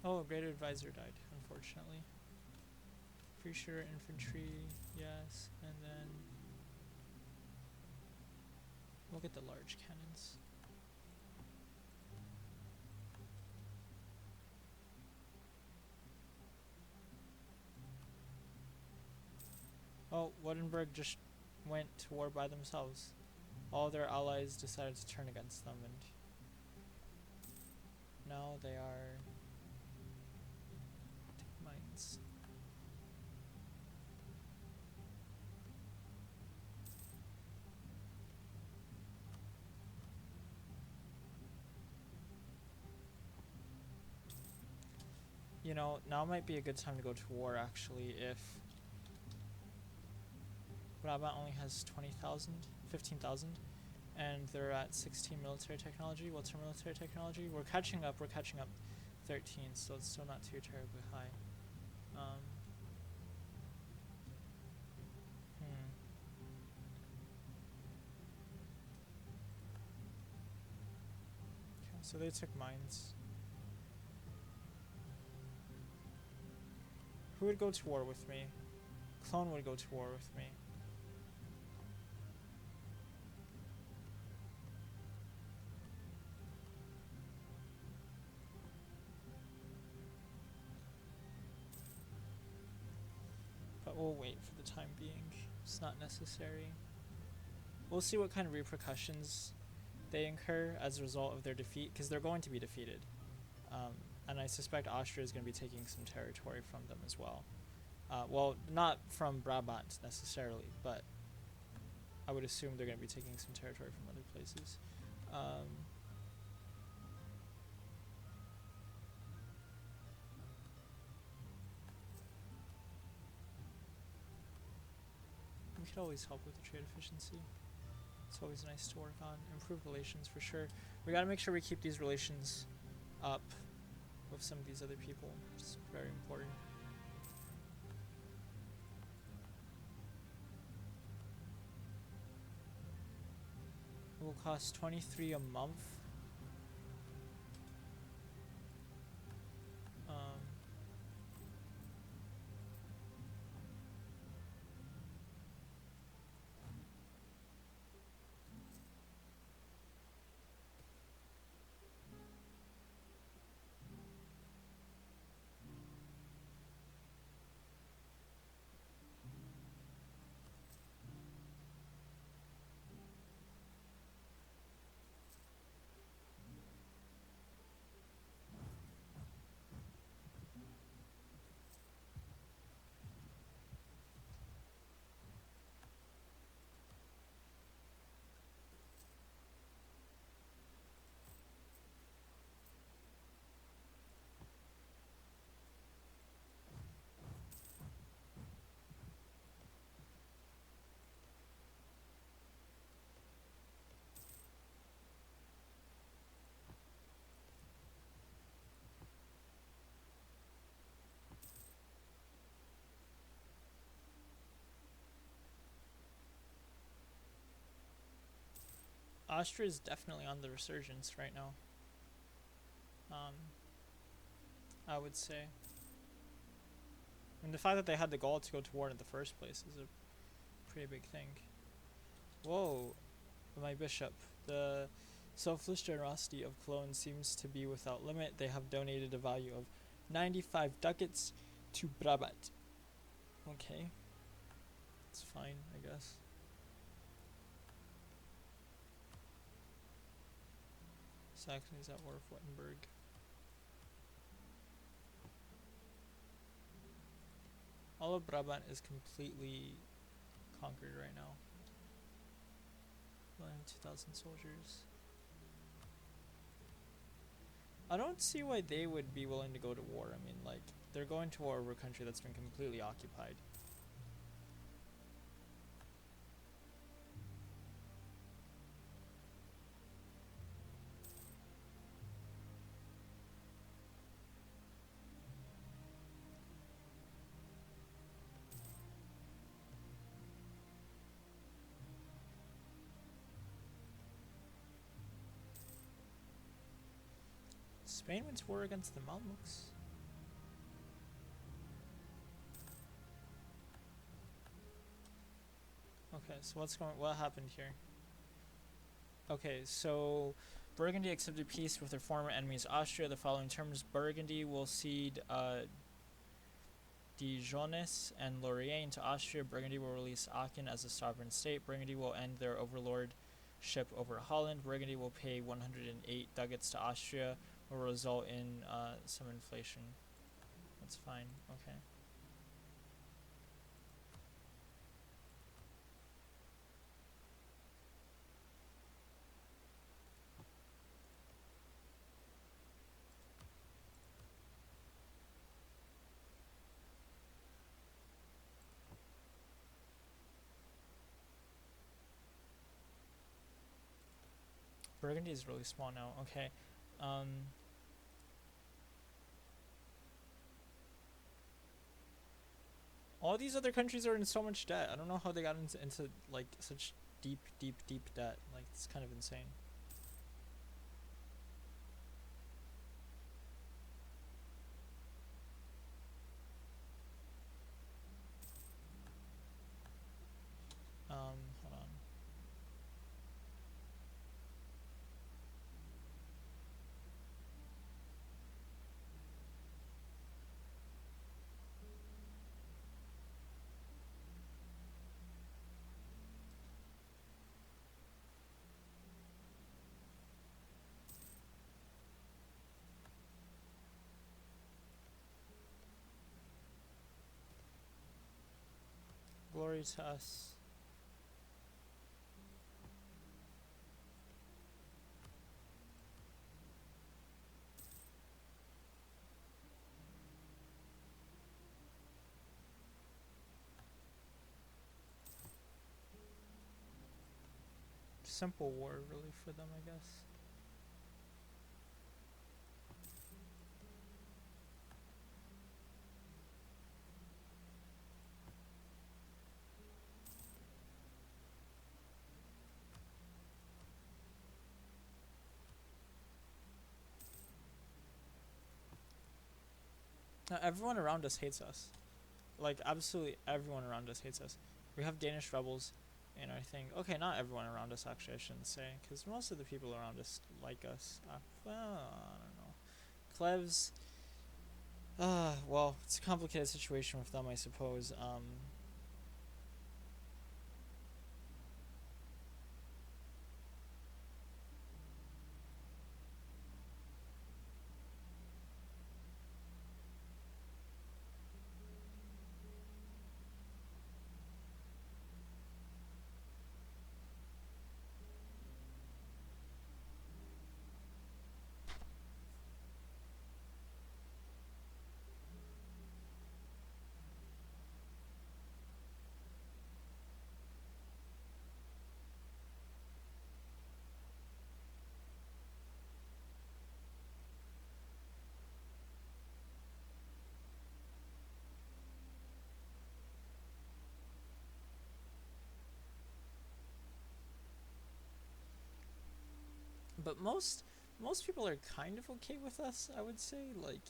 Oh, a great advisor died, unfortunately. Free shooter infantry, yes, and then we'll get the large cannons. Oh, Wittenberg just went to war by themselves. All their allies decided to turn against them, and now they are mines. You know, now might be a good time to go to war, actually, if Brabant only has 20,000, 15,000, and they're at 16 military technology. What's our military technology? We're catching up. 13, so it's still not too terribly high. Um, Okay, so they took mines. Who would go to war with me? Clone would go to war with me. But we'll wait for the time being. It's not necessary. We'll see what kind of repercussions they incur as a result of their defeat, because they're going to be defeated. And I suspect Austria is going to be taking some territory from them as well. Well, not from Brabant necessarily, but I would assume they're going to be taking some territory from other places. We could always help with the trade efficiency. It's always nice to work on. Improve relations for sure. We got to make sure we keep these relations up with some of these other people. It's very important. It will cost 23 a month. Austria is definitely on the resurgence right now. I would say. And the fact that they had the gall to go to war in the first place is a pretty big thing. Whoa, my bishop. The selfless generosity of Cologne seems to be without limit. They have donated a value of 95 ducats to Brabant. Okay. It's fine, I guess. Saxony is at war with Wittenberg. All of Brabant is completely conquered right now. 2,000 soldiers. I don't see why they would be willing to go to war. I mean, like, they're going to war over a country that's been completely occupied. Spain went to war against the Mamluks. Okay, so what happened here? Okay, so Burgundy accepted peace with their former enemies Austria. The following terms: Burgundy will cede Dijonais and Lorraine to Austria. Burgundy will release Aachen as a sovereign state. Burgundy will end their overlordship over Holland. Burgundy will pay 108 ducats to Austria, will result in some inflation. That's fine. Okay. Burgundy is really small now. Okay. All these other countries are in so much debt. I don't know how they got into like such deep debt. Like it's kind of insane. Hold on. Glory to us. Simple war, really, for them, I guess. Now, everyone around us hates us. Like, absolutely everyone around us hates us. We have Danish rebels in our thing. Okay, not everyone around us, actually, I shouldn't say. Because most of the people around us like us. Well, I don't know. Clevs. Well, it's a complicated situation with them, I suppose. But most people are kind of okay with us, I would say. Like,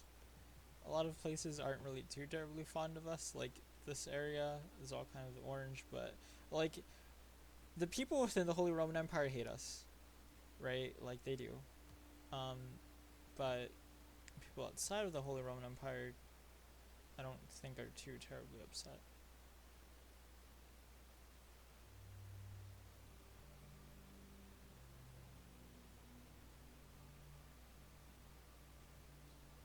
a lot of places aren't really too terribly fond of us. Like, this area is all kind of orange, but like the people within the Holy Roman Empire hate us, right? Like they do. Um, but people outside of the Holy Roman Empire, I don't think are too terribly upset.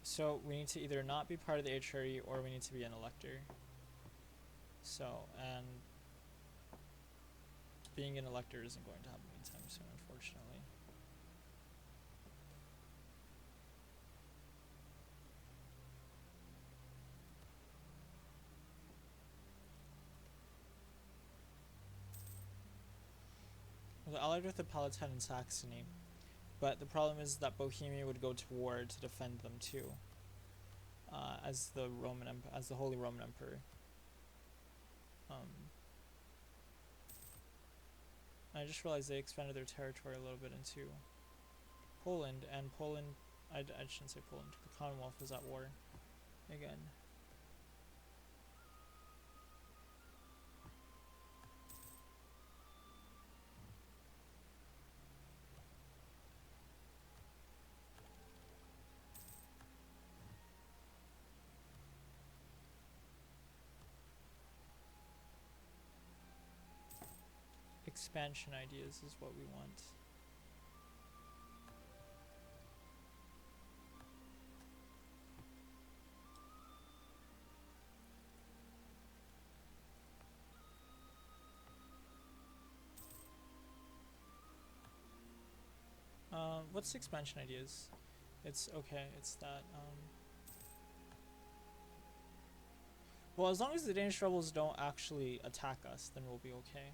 So we need to either not be part of the HRE or we need to be an elector. So, and being an elector isn't going to happen anytime soon, unfortunately. Well, allied with the Palatine and Saxony, but the problem is that Bohemia would go to war to defend them too, as the Holy Roman Emperor. I just realized they expanded their territory a little bit into Poland, and Poland, I shouldn't say Poland, the Commonwealth was at war again. Expansion ideas is what we want. What's expansion ideas? It's okay, it's that, well, as long as the Danish rebels don't actually attack us, then we'll be okay.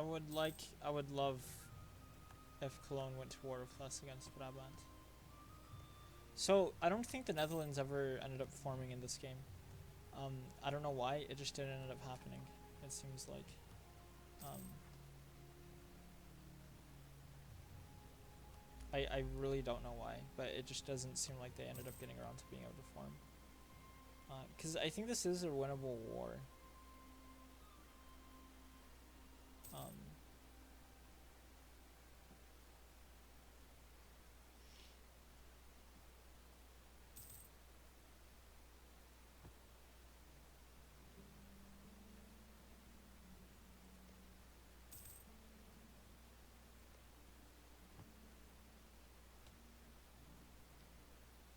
I would love if Cologne went to war with us against Brabant. So I don't think the Netherlands ever ended up forming in this game. I don't know why. It just didn't end up happening. It seems like. Um, I really don't know why, but it just doesn't seem like they ended up getting around to being able to form. Because I think this is a winnable war. Um,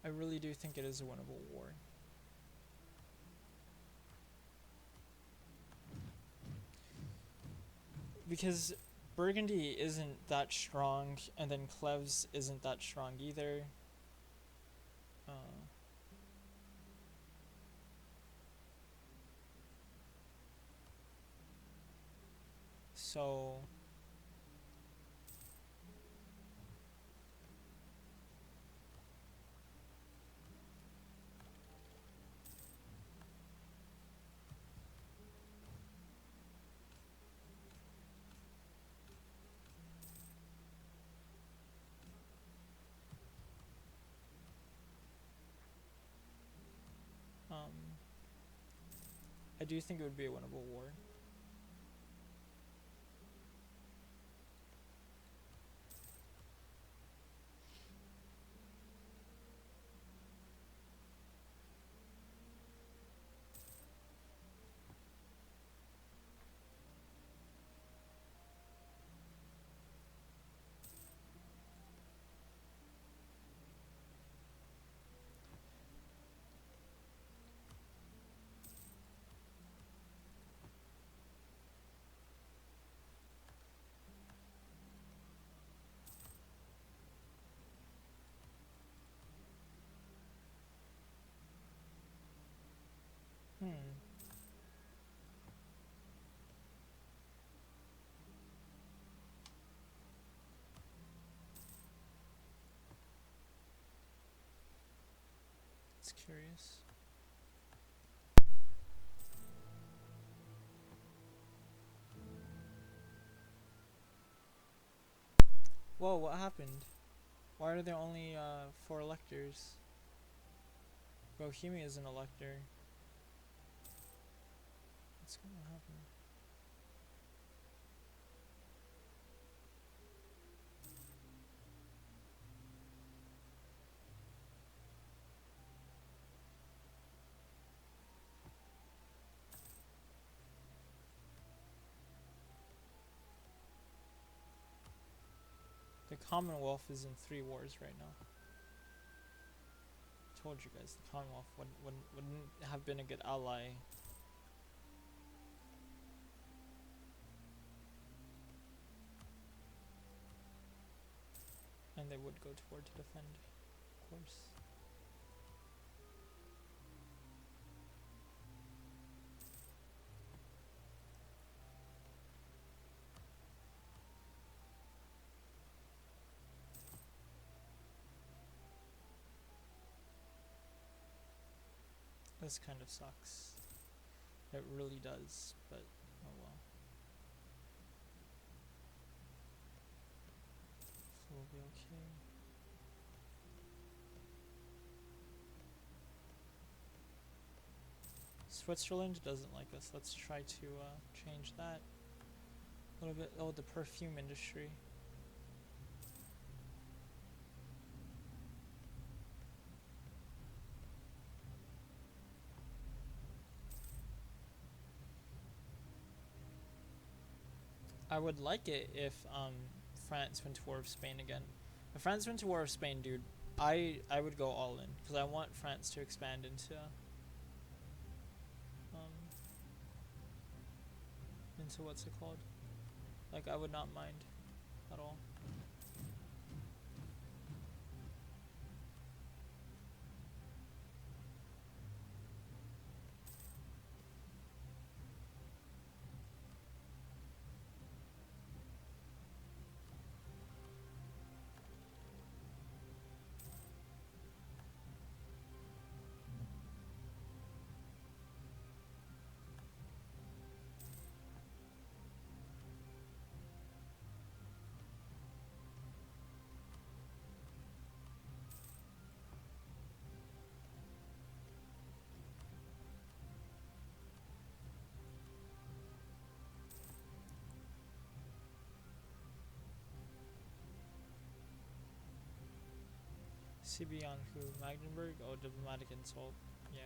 I really do think it is a winnable war. Because Burgundy isn't that strong, and then Cleves isn't that strong either. Uh, so um, I do think it would be a winnable war. Hmm. It's curious. Whoa, what happened? Why are there only 4 electors? Bohemia is an elector. What's gonna happen? The Commonwealth is in 3 wars right now. Told you guys, the Commonwealth wouldn't have been a good ally. And they would go to war to defend, of course. This kind of sucks. It really does, but oh well. So we'll be okay. Switzerland doesn't like us. Let's try to change that a little bit. Oh, the perfume industry. I would like it if France went to war with Spain again. If France went to war with Spain, dude, I would go all in because I want France to expand into what's it called? Like I would not mind at all. CB on who? Magdeburg? Oh, diplomatic insult. Yeah.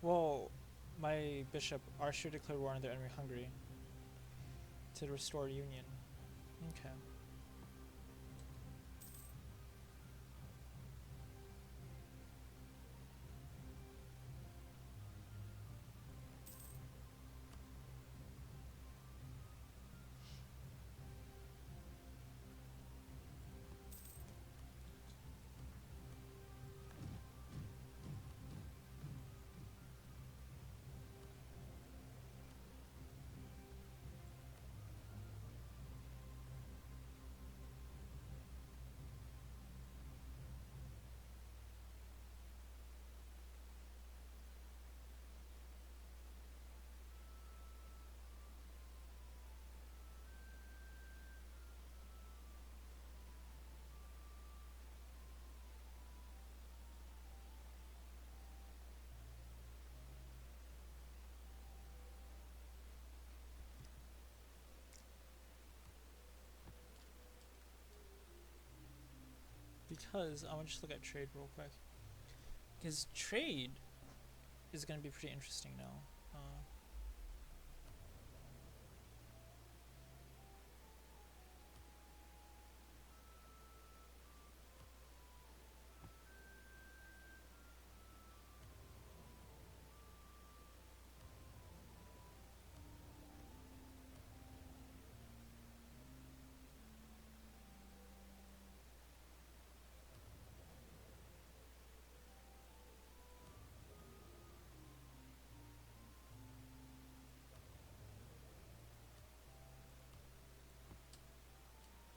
Well, my bishop Arshu declared war on their enemy Hungary to restore union. Okay. Because I want to just look at trade real quick. Because trade is going to be pretty interesting now.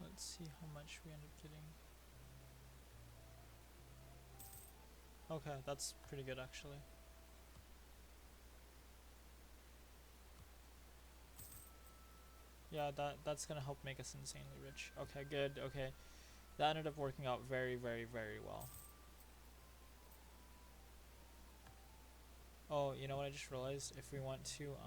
Let's see how much we end up getting. Okay, that's pretty good actually. Yeah, that's gonna help make us insanely rich. Okay, good. Okay, that ended up working out very, very, very well. Oh, you know what I just realized? If we want to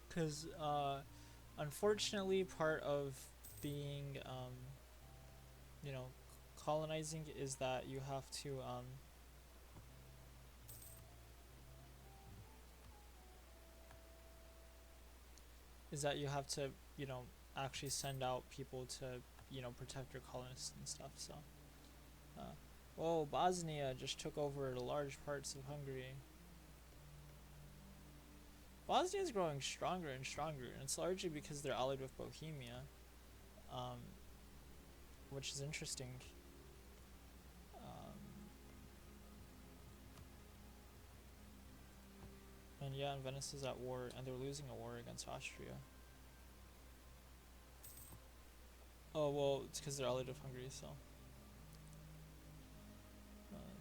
because unfortunately part of being you know colonizing is that you have to actually send out people to protect your colonists and stuff. So whoa, Bosnia just took over large parts of Hungary. Bosnia is growing stronger and stronger, and it's largely because they're allied with Bohemia, um, which is interesting. And yeah, and Venice is at war, and they're losing a war against Austria. Oh well, it's because they're allied with Hungary, so.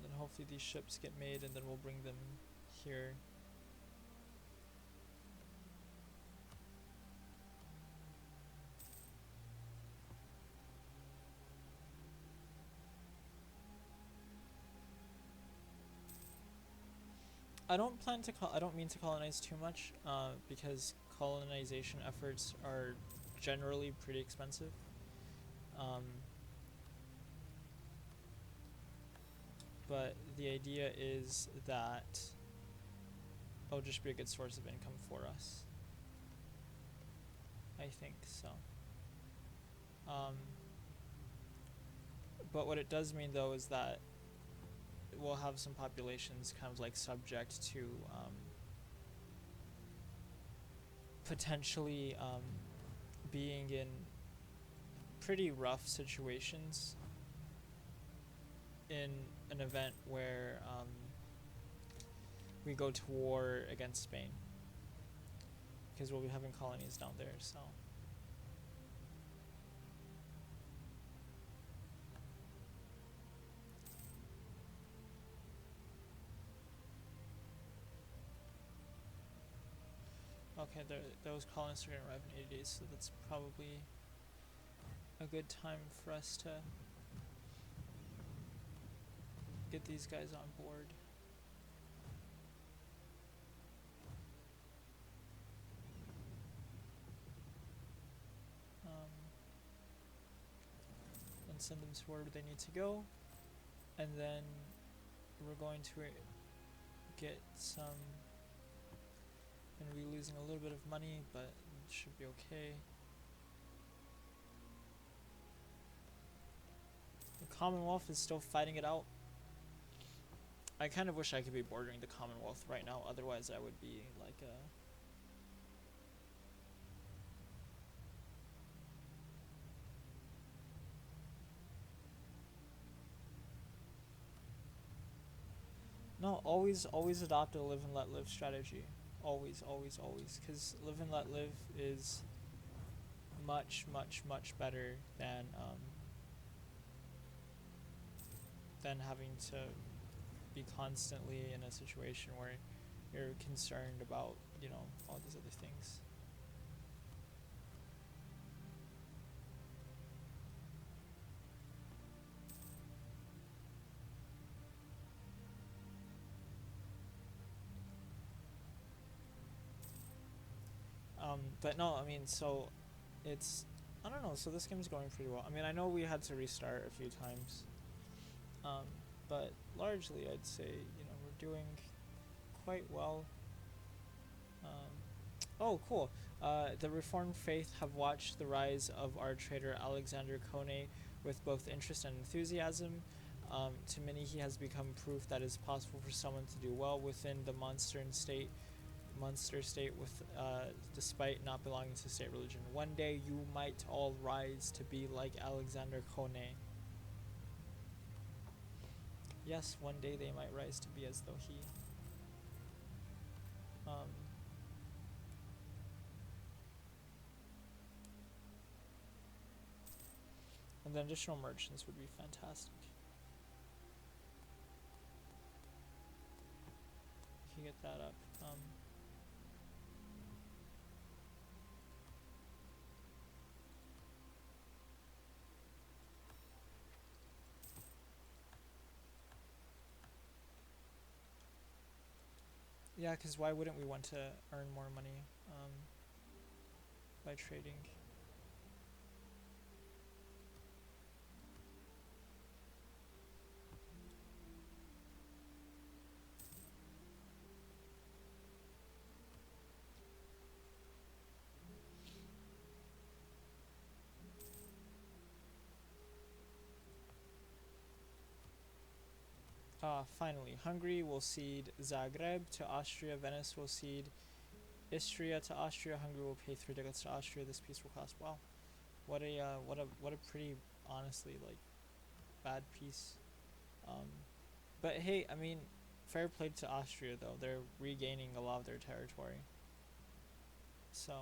Then hopefully these ships get made, and then we'll bring them here. I don't plan to I don't mean to colonize too much, because colonization efforts are generally pretty expensive. Um, but the idea is that it'll just be a good source of income for us. I think so. Um, but what it does mean though is that we'll have some populations kind of like subject to potentially being in pretty rough situations in an event where we go to war against Spain, because we'll be having colonies down there. So okay, those colonists are going to arrive in 80 days, so that's probably a good time for us to get these guys on board. And send them to where they need to go, and then we're going to get some. Going to be losing a little bit of money, but it should be okay. The Commonwealth is still fighting it out. I kind of wish I could be bordering the Commonwealth right now, otherwise I would be like a... No, always adopt a live and let live strategy. Always, because live and let live is much better than having to be constantly in a situation where you're concerned about, all these other things. But no, I mean, so it's, I don't know, so this game's going pretty well. I mean, I know we had to restart a few times, but largely I'd say, we're doing quite well. Oh, cool. The Reformed faith have watched the rise of our traitor Alexander Kone with both interest and enthusiasm. To many, he has become proof that it's possible for someone to do well within the Munster state, with despite not belonging to state religion. One day you might all rise to be like Alexander Kone. Yes, one day they might rise to be as though he. And then additional merchants would be fantastic. You can get that up. Yeah, because why wouldn't we want to earn more money by trading? Finally, Hungary will cede Zagreb to Austria. Venice will cede Istria to Austria. Hungary will pay 3 ducats to Austria. This peace will cost. Wow, what a pretty, honestly, like, bad peace. But hey, I mean, fair play to Austria though. They're regaining a lot of their territory. So,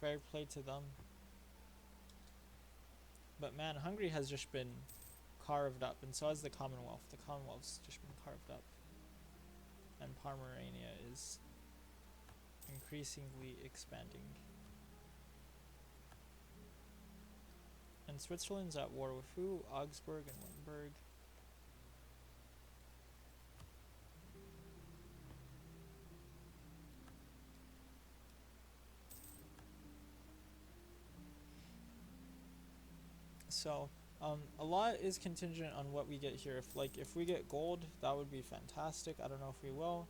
fair play to them. But man, Hungary has just been carved up, and so has the Commonwealth. The Commonwealth's just been carved up, and Pomerania is increasingly expanding. And Switzerland's at war with who? Augsburg and Limburg. So a lot is contingent on what we get here. If we get gold, that would be fantastic. I don't know if we will.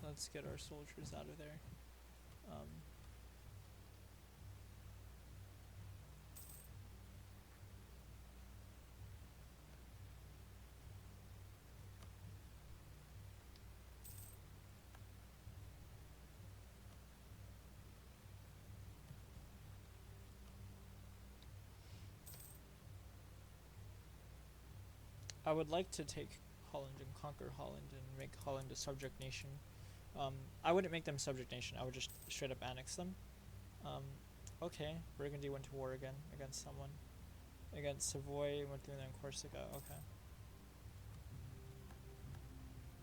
Let's get our soldiers out of there. I would like to take Holland and conquer Holland and make Holland a subject nation. I wouldn't make them subject nation. I would just straight up annex them. Okay, Burgundy went to war again against someone. Against Savoy, went through then Corsica. Okay.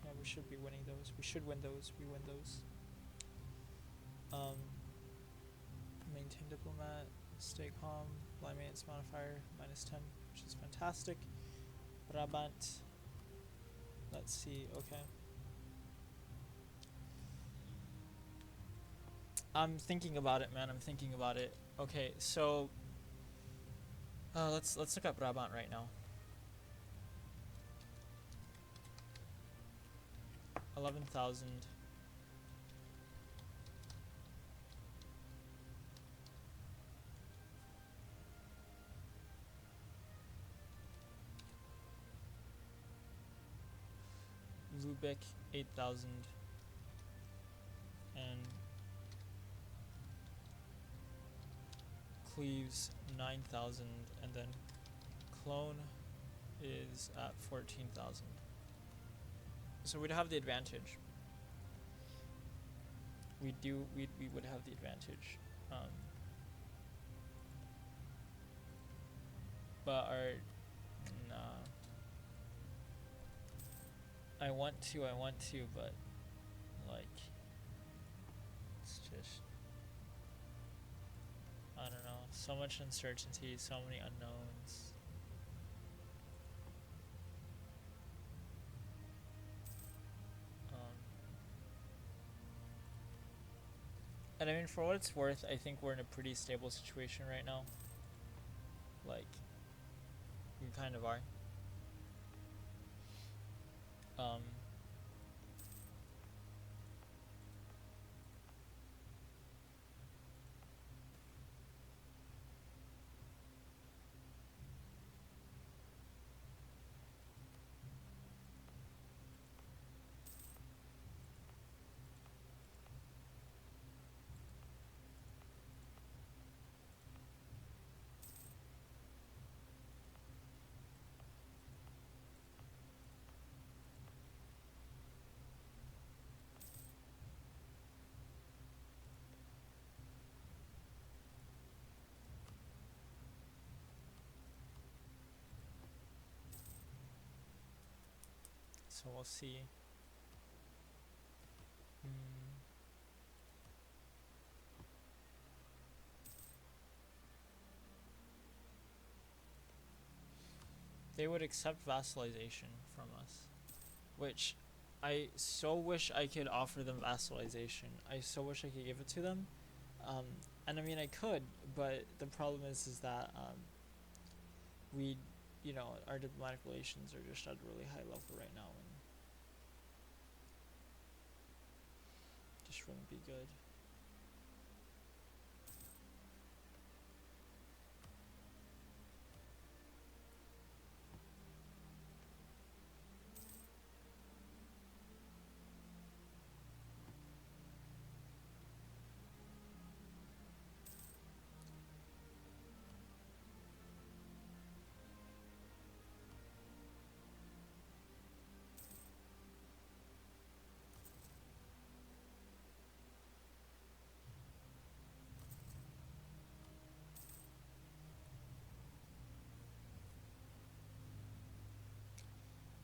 Yeah, we should be winning those. We should win those. We win those. Maintain diplomat. Stay calm. Blind maintenance modifier -10, which is fantastic. Brabant. Let's see. Okay. I'm thinking about it, man. I'm thinking about it. Okay, so let's look at Brabant right now. 11,000. Lubeck 8,000. And Cleves 9,000, and then Cologne is at 14,000. So we'd have the advantage. We would have the advantage. But nah. I want to, but like, it's just, I don't know, so much uncertainty, so many unknowns. And I mean, for what it's worth, I think we're in a pretty stable situation right now. Like, we kind of are. So we'll see. They would accept vassalization from us, which I so wish I could offer them vassalization. I so wish I could give it to them. And I mean, I could, but the problem is that we, our diplomatic relations are just at a really high level right now, and just wouldn't be good.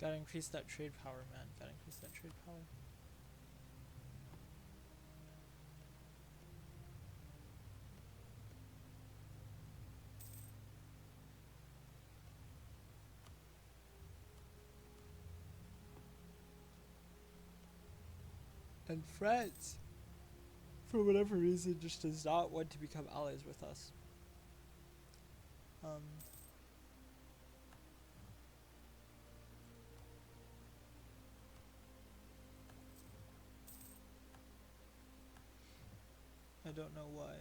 Gotta increase that trade power, man. Gotta increase that trade power. And France, for whatever reason, just does not want to become allies with us. I don't know why.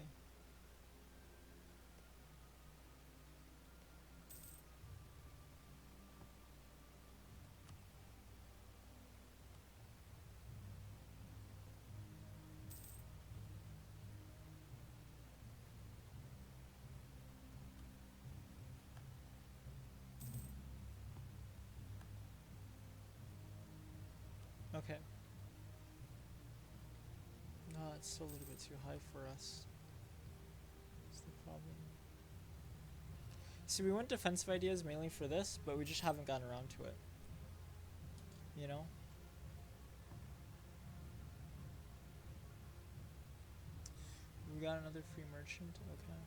Okay. No, it's still a little bit too high for us. That's the problem. See, we went defensive ideas mainly for this, but we just haven't gotten around to it. You know? We got another free merchant? Okay.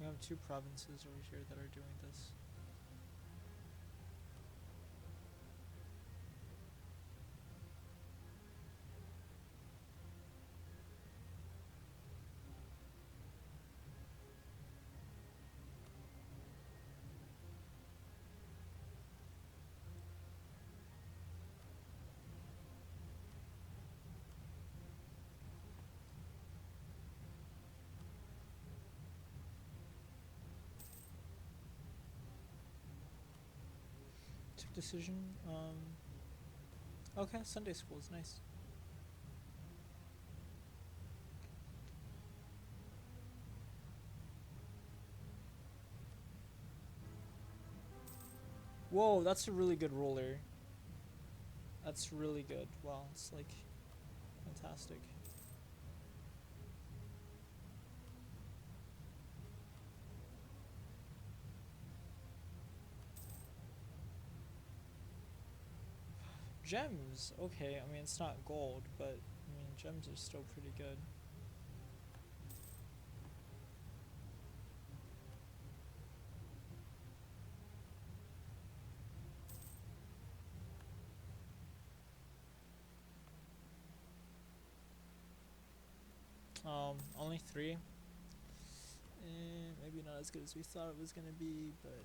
We have 2 provinces over here that are doing this. Took decision. Okay, Sunday school is nice. Whoa, that's a really good roller. That's really good. Wow, it's like fantastic. Gems, okay, I mean it's not gold, but I mean gems are still pretty good. Only 3. Maybe not as good as we thought it was gonna be, but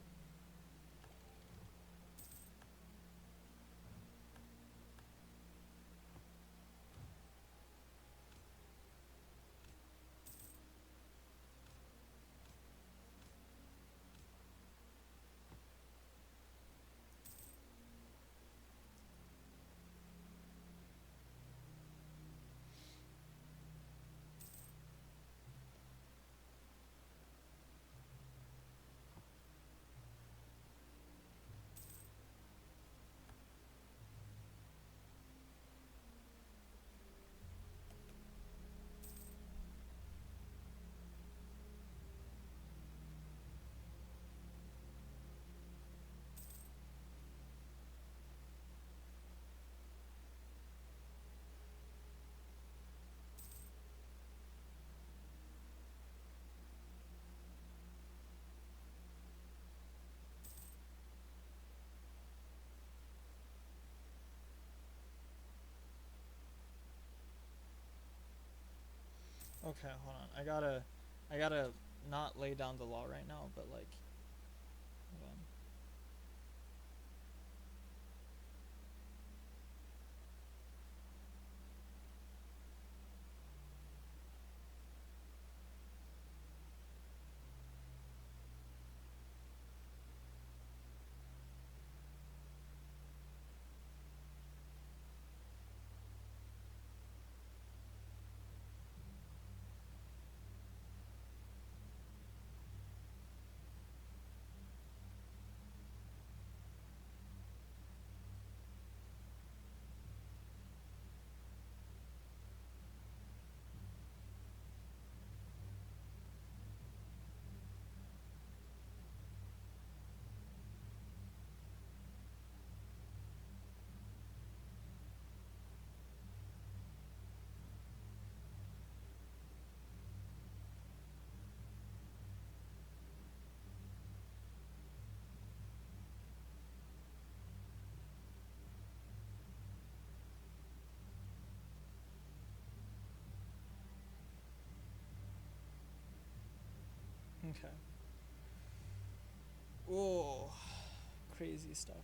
okay, hold on. I gotta not lay down the law right now, but like, hold on. Okay. Oh, crazy stuff.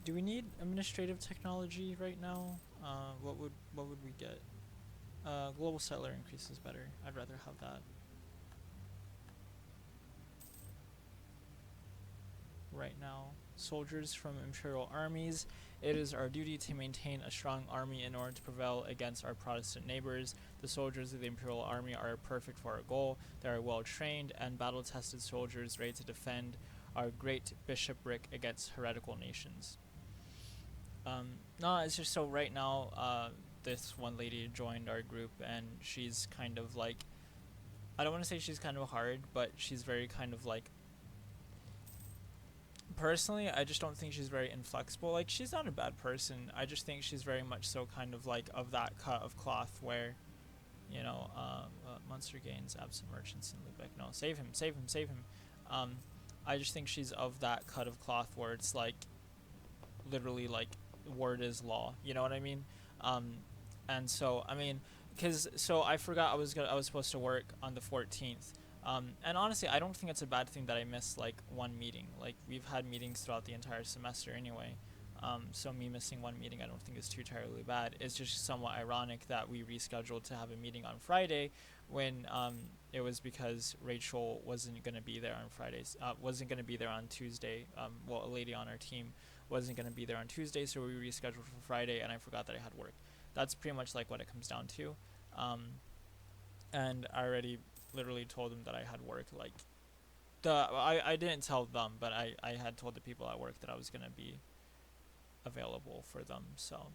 Do we need administrative technology right now? What would we get? Global settler increase is better. I'd rather have that right now. Soldiers from imperial armies. It is our duty to maintain a strong army in order to prevail against our Protestant neighbors. The soldiers of the imperial army are perfect for our goal. They are well trained and battle tested soldiers ready to defend our great bishopric against heretical nations. No, it's just so right now, this one lady joined our group and she's kind of like, I don't want to say she's kind of hard, but she's very kind of like, personally, I just don't think she's very inflexible. Like, she's not a bad person. I just think she's very much so kind of like of that cut of cloth where, Munster gains absent merchants in Lubeck. No, save him, save him, save him. Um, I just think she's of that cut of cloth where it's like, literally like, word is law. You know what I mean? Um, and so I mean, because so I forgot I was supposed to work on the 14th. And honestly, I don't think it's a bad thing that I missed like one meeting. Like we've had meetings throughout the entire semester anyway. So me missing one meeting, I don't think is too terribly bad. It's just somewhat ironic that we rescheduled to have a meeting on Friday, when it was because Rachel wasn't gonna be there on Fridays. Wasn't gonna be there on Tuesday. Well, a lady on our team wasn't gonna be there on Tuesday, so we rescheduled for Friday, and I forgot that I had work. That's pretty much like what it comes down to. Um, and I already literally told them that I had work. Like I didn't tell them, but I had told the people at work that I was gonna be available for them. So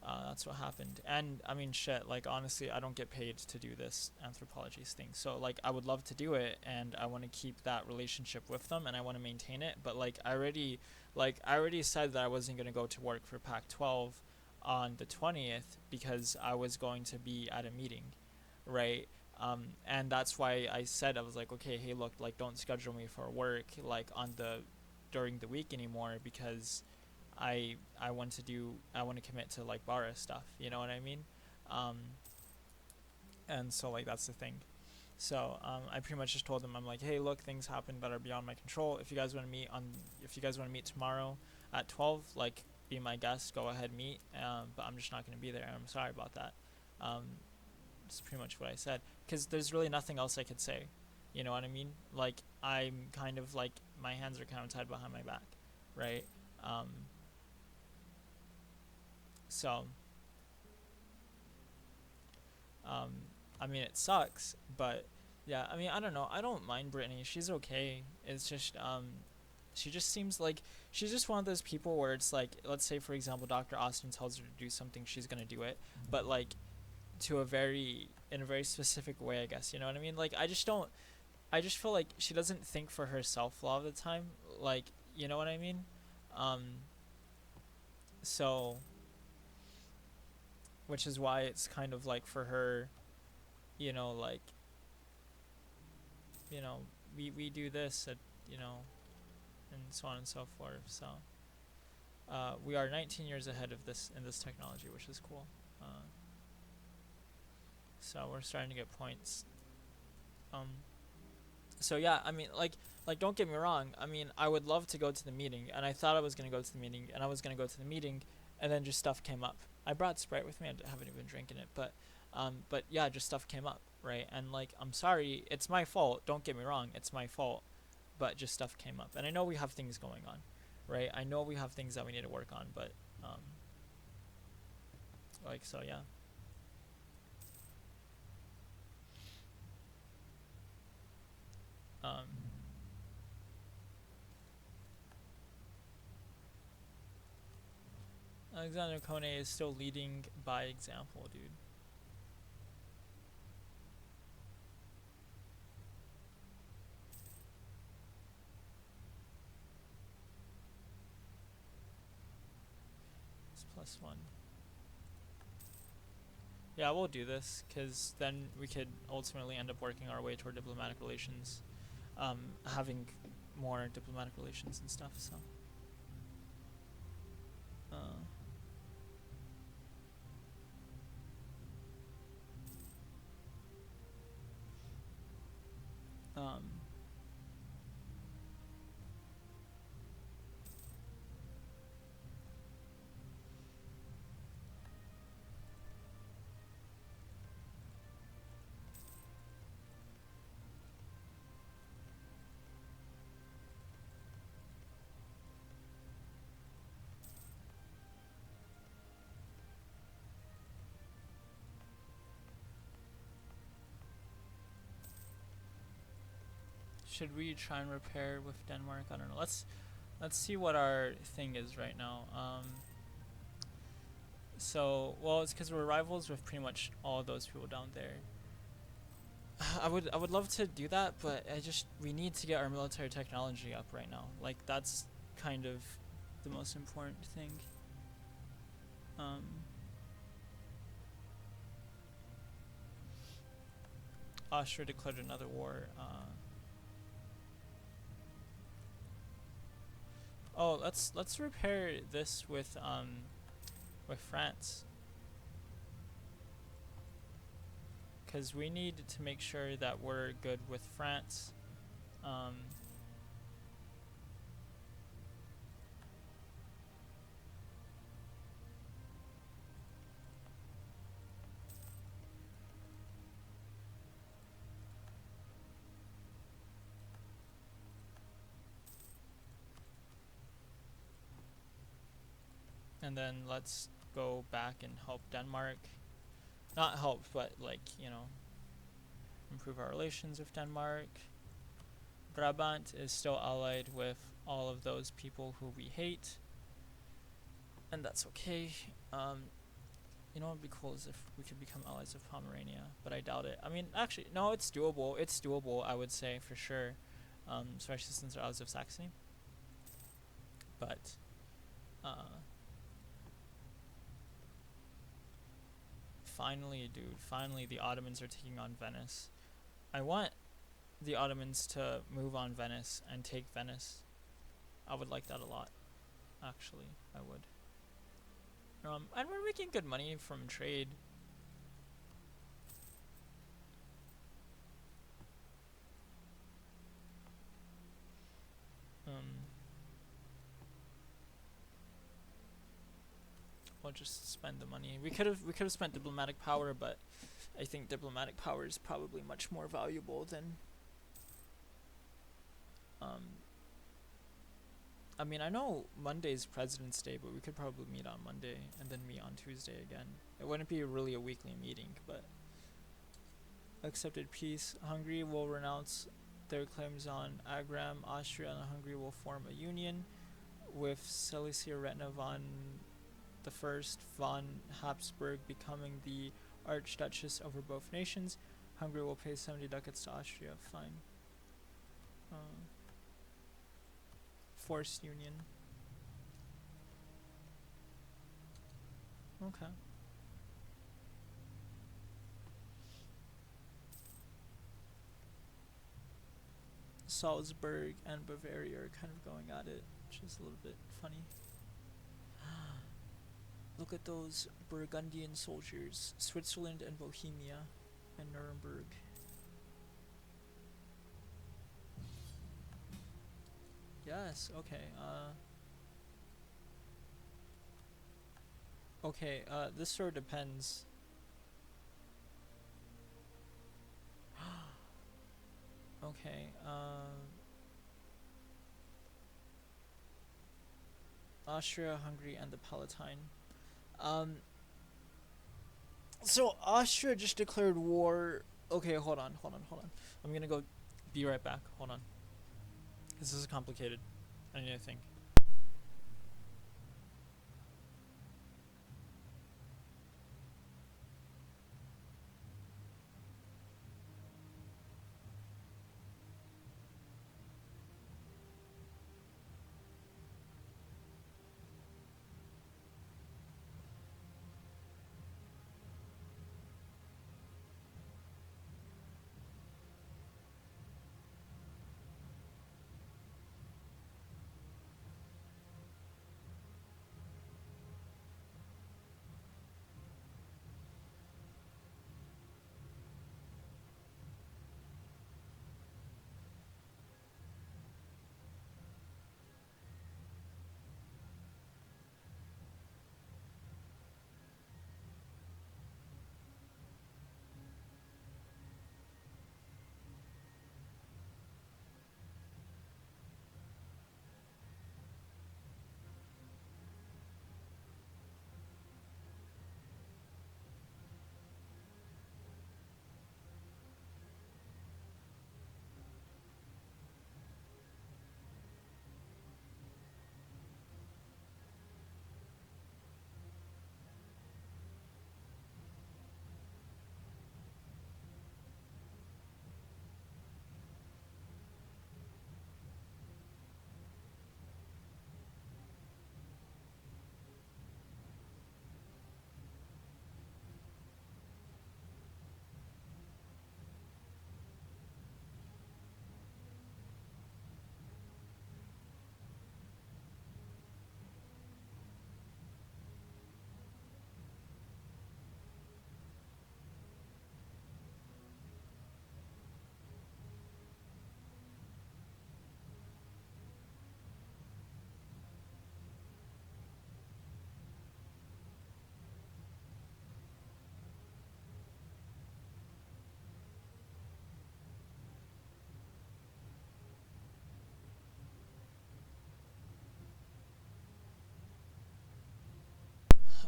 that's what happened. And I mean, shit. Like honestly, I don't get paid to do this anthropology thing. So like, I would love to do it, and I want to keep that relationship with them, and I want to maintain it. But like, I already said that I wasn't gonna go to work for Pac-12 on the 20th because I was going to be at a meeting, right? And that's why I said, I was like, okay, hey, look, like, don't schedule me for work like on the during the week anymore, because I want to commit to like Bara stuff, you know what I mean? Um, and so like that's the thing. So I pretty much just told them, I'm like, hey, look, things happen that are beyond my control. If you guys want to meet tomorrow at 12, like, be my guest, go ahead, meet. But I'm just not going to be there. I'm sorry about that. Um, that's pretty much what I said, because there's really nothing else I could say. You know what I mean? Like, I'm kind of like, my hands are kind of tied behind my back, right? Um, so, um, I mean, it sucks, but yeah, I mean, I don't know. I don't mind Brittany. She's okay. It's just, she just seems like she's just one of those people where it's like, let's say for example, Dr. Austin tells her to do something, she's gonna do it, but like in a very specific way, I guess. You know what I mean? Like, I just feel like she doesn't think for herself a lot of the time. Like, you know what I mean? Um, so, which is why it's kind of like for her, like, you know, we do this at, you know, and so on and so forth. So, we are 19 years ahead of this in this technology, which is cool. So we're starting to get points. Um, so yeah, I mean, like don't get me wrong. I mean, I would love to go to the meeting, and I thought I was gonna go to the meeting, and I was gonna go to the meeting, and then just stuff came up. I brought Sprite with me. I haven't even drinking it, but yeah, just stuff came up, right? And like, I'm sorry, it's my fault. Don't get me wrong, it's my fault, but just stuff came up, and I know we have things going on, right? I know we have things that we need to work on, but like, so yeah. Um, Alexander Kone is still leading by example, dude. It's +1. Yeah, we'll do this, because then we could ultimately end up working our way toward diplomatic relations. Having more diplomatic relations and stuff, so. Um, should we try and repair with Denmark? I don't know. Let's see what our thing is right now. So, well, it's because we're rivals with pretty much all those people down there. I would love to do that, but we need to get our military technology up right now. Like, that's kind of the most important thing. Austria declared another war. Oh, let's repair this with France, because we need to make sure that we're good with France. And then let's go back and help Denmark. Not help, but like, improve our relations with Denmark. Brabant is still allied with all of those people who we hate. And that's okay. What would be cool is if we could become allies of Pomerania, but I doubt it. I mean, actually, no, it's doable. It's doable, I would say, for sure. Especially since they're allies of Saxony. But, finally, dude, finally the Ottomans are taking on Venice. I want the Ottomans to move on Venice and take Venice. I would like that a lot, actually. I would. And we're making good money from trade. We'll just spend the money. We could have spent diplomatic power, but I think diplomatic power is probably much more valuable than. I mean, I know Monday's President's Day, but we could probably meet on Monday and then meet on Tuesday again. It wouldn't be really a weekly meeting, but. Accepted peace. Hungary will renounce their claims on Agram. Austria and Hungary will form a union with Silesia Retna von the First von Habsburg becoming the Archduchess over both nations. Hungary will pay 70 ducats to Austria. Fine. Forced union. Okay. Salzburg and Bavaria are kind of going at it, which is a little bit funny. Look at those Burgundian soldiers. Switzerland and Bohemia and Nuremberg. Yes, okay. This sort of depends. Okay, Austria, Hungary, and the Palatine. So Austria just declared war. Okay, hold on. I'm gonna go be right back. Hold on. This is complicated. I need to think.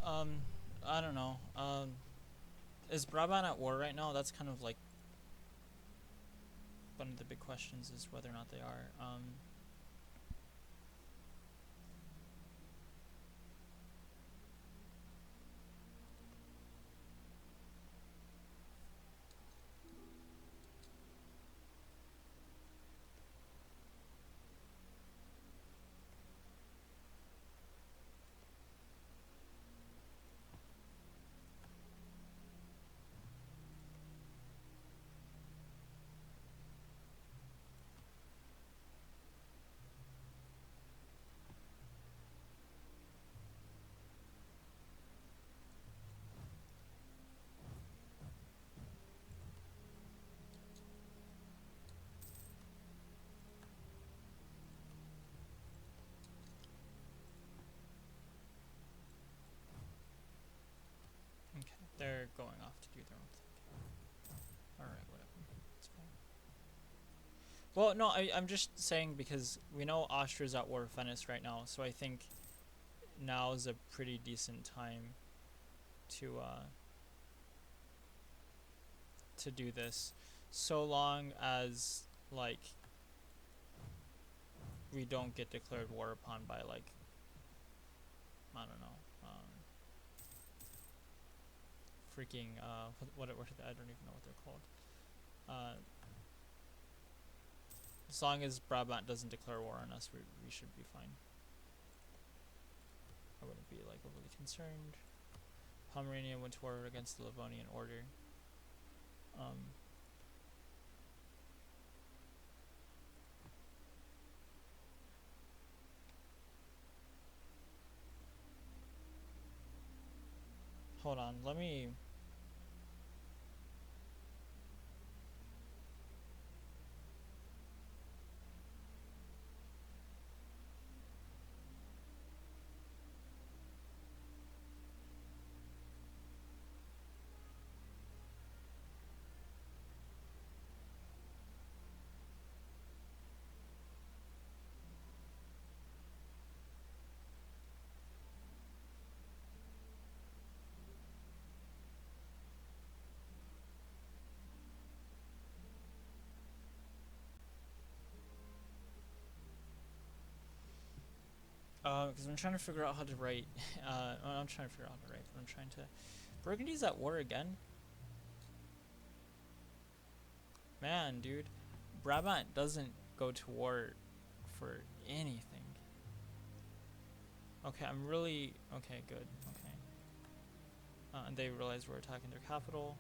Um, I don't know. Is Brabant at war right now? That's kind of like one of the big questions is whether or not they are. Okay, they're going off to do their own thing. All right, whatever. It's fine. Well, no, I'm just saying because we know Austria's at war with Venice right now, so I think now is a pretty decent time to do this, so long as like we don't get declared war upon by like I don't know, freaking what I don't even know what they're called. Uh, as long as Brabant doesn't declare war on us, we should be fine. I wouldn't be like overly concerned. Pomerania went to war against the Livonian Order. Hold on, let me. Because I'm trying to figure out how to write. I'm trying to figure out how to write, but I'm trying to. Burgundy's at war again? Man, dude. Brabant doesn't go to war for anything. Okay, I'm really. Okay, good. Okay. And they realize we're attacking their capital.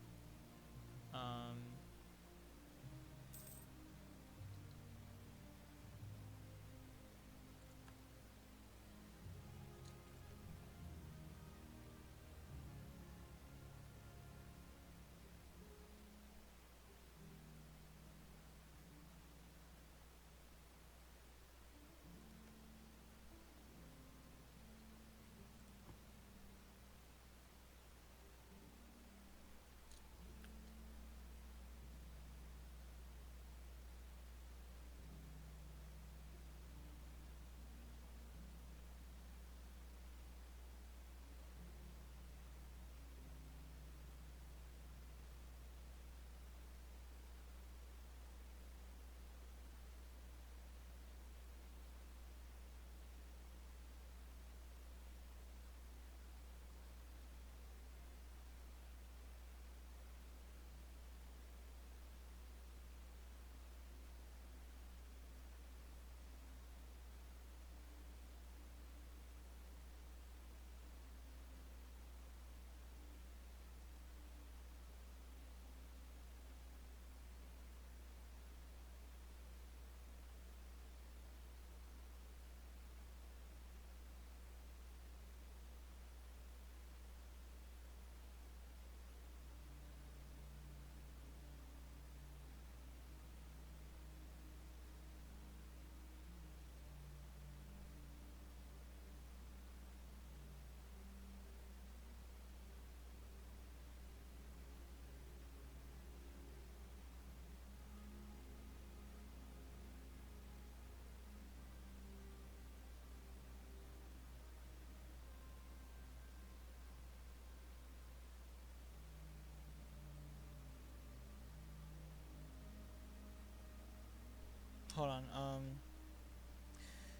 hold on.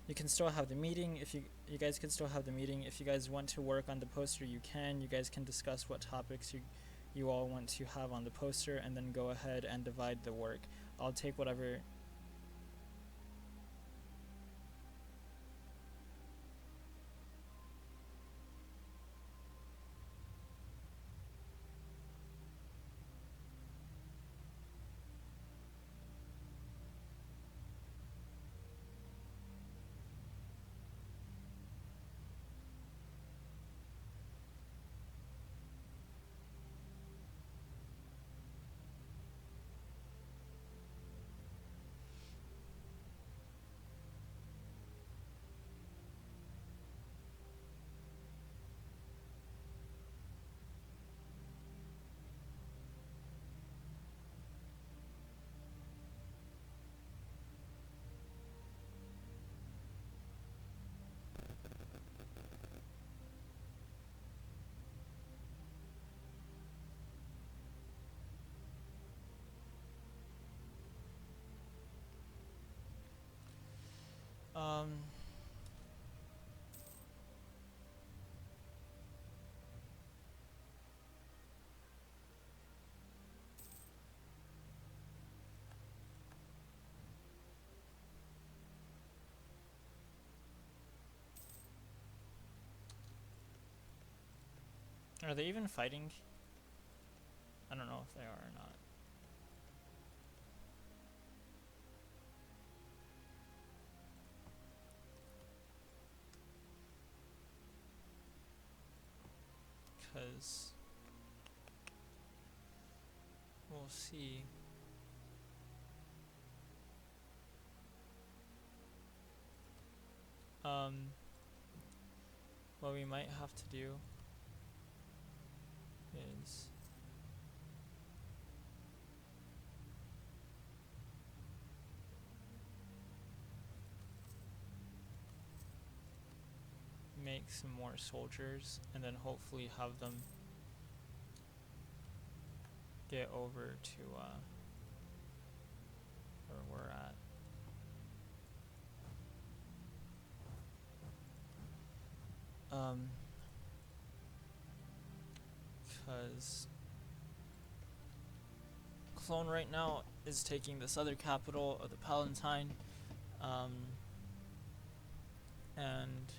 You can still have the meeting if you guys can still have the meeting if you guys want to work on the poster. You can. You guys can discuss what topics you all want to have on the poster, and then go ahead and divide the work. I'll take whatever. Um, are they even fighting? I don't know if they are or not. Because we'll see. What we might have to do is make some more soldiers and then hopefully have them get over to where we're at. Because Clone right now is taking this other capital of the Palatine, and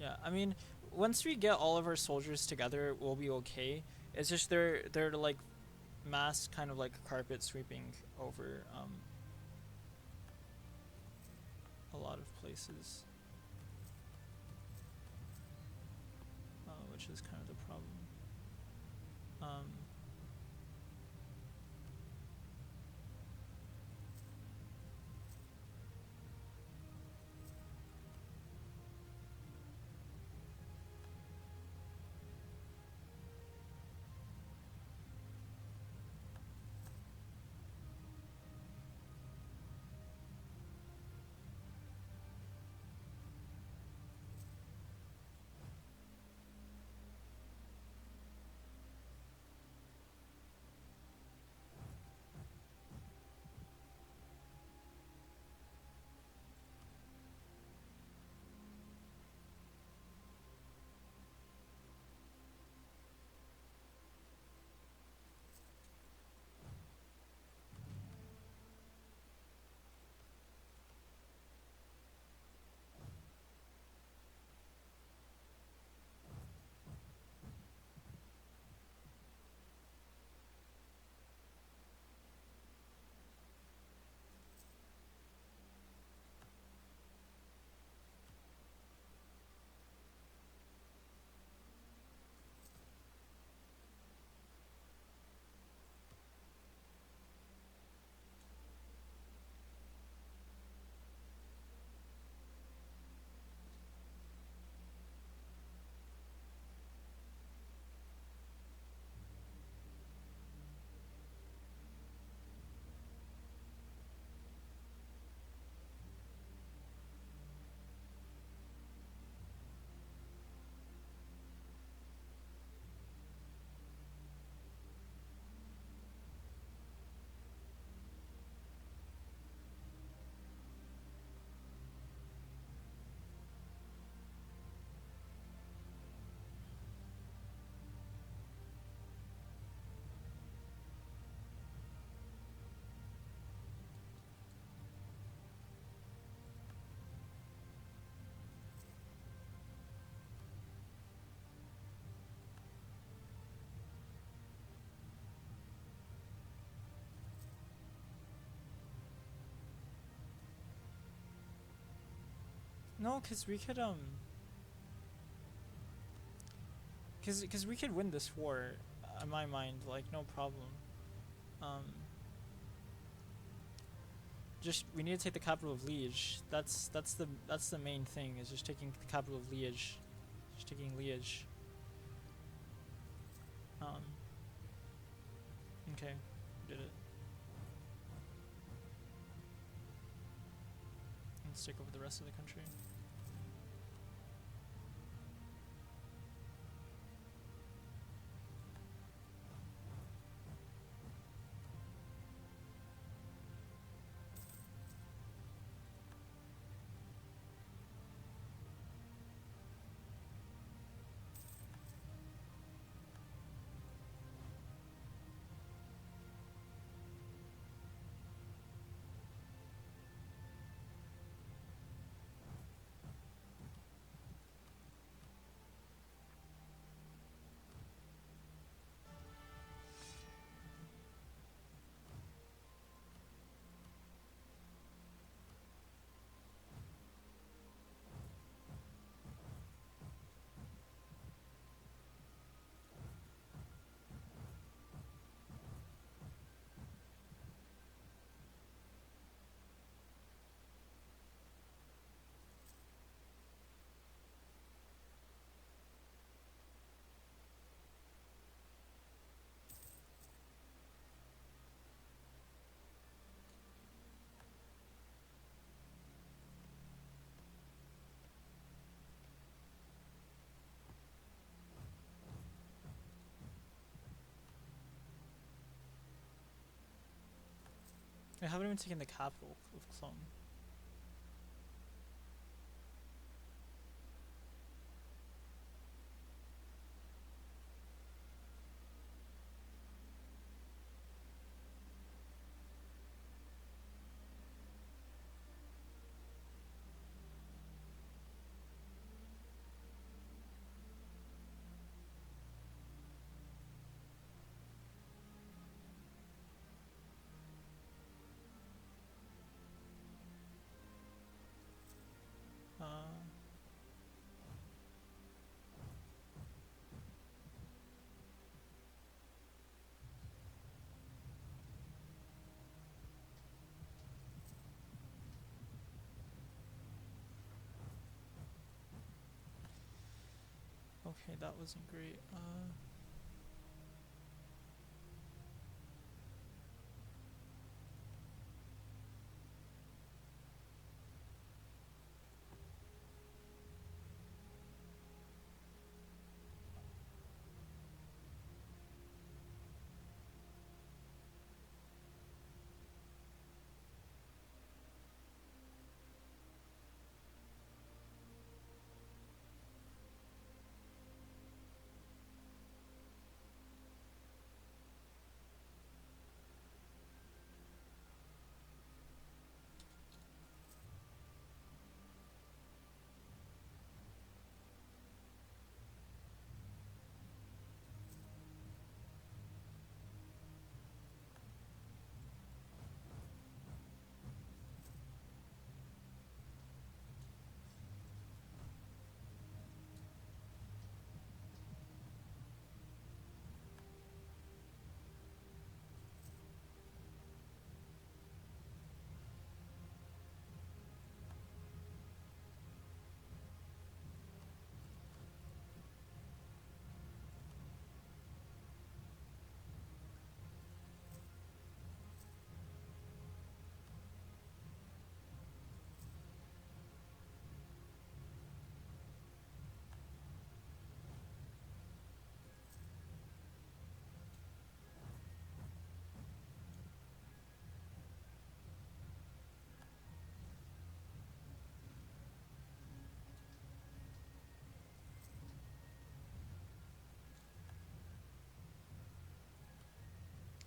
yeah, I mean, once we get all of our soldiers together, we'll be okay. It's just they're like mass kind of like carpet sweeping over a lot of places, which is kind of the problem. No, cause we could cause we could win this war, in my mind, like no problem. Um, just we need to take the capital of Liege. That's the main thing is just taking the capital of Liege, just taking Liege. Um, okay, did it. Let's take over the rest of the country. I haven't even taken the capital of Clone. Uh, okay, that wasn't great.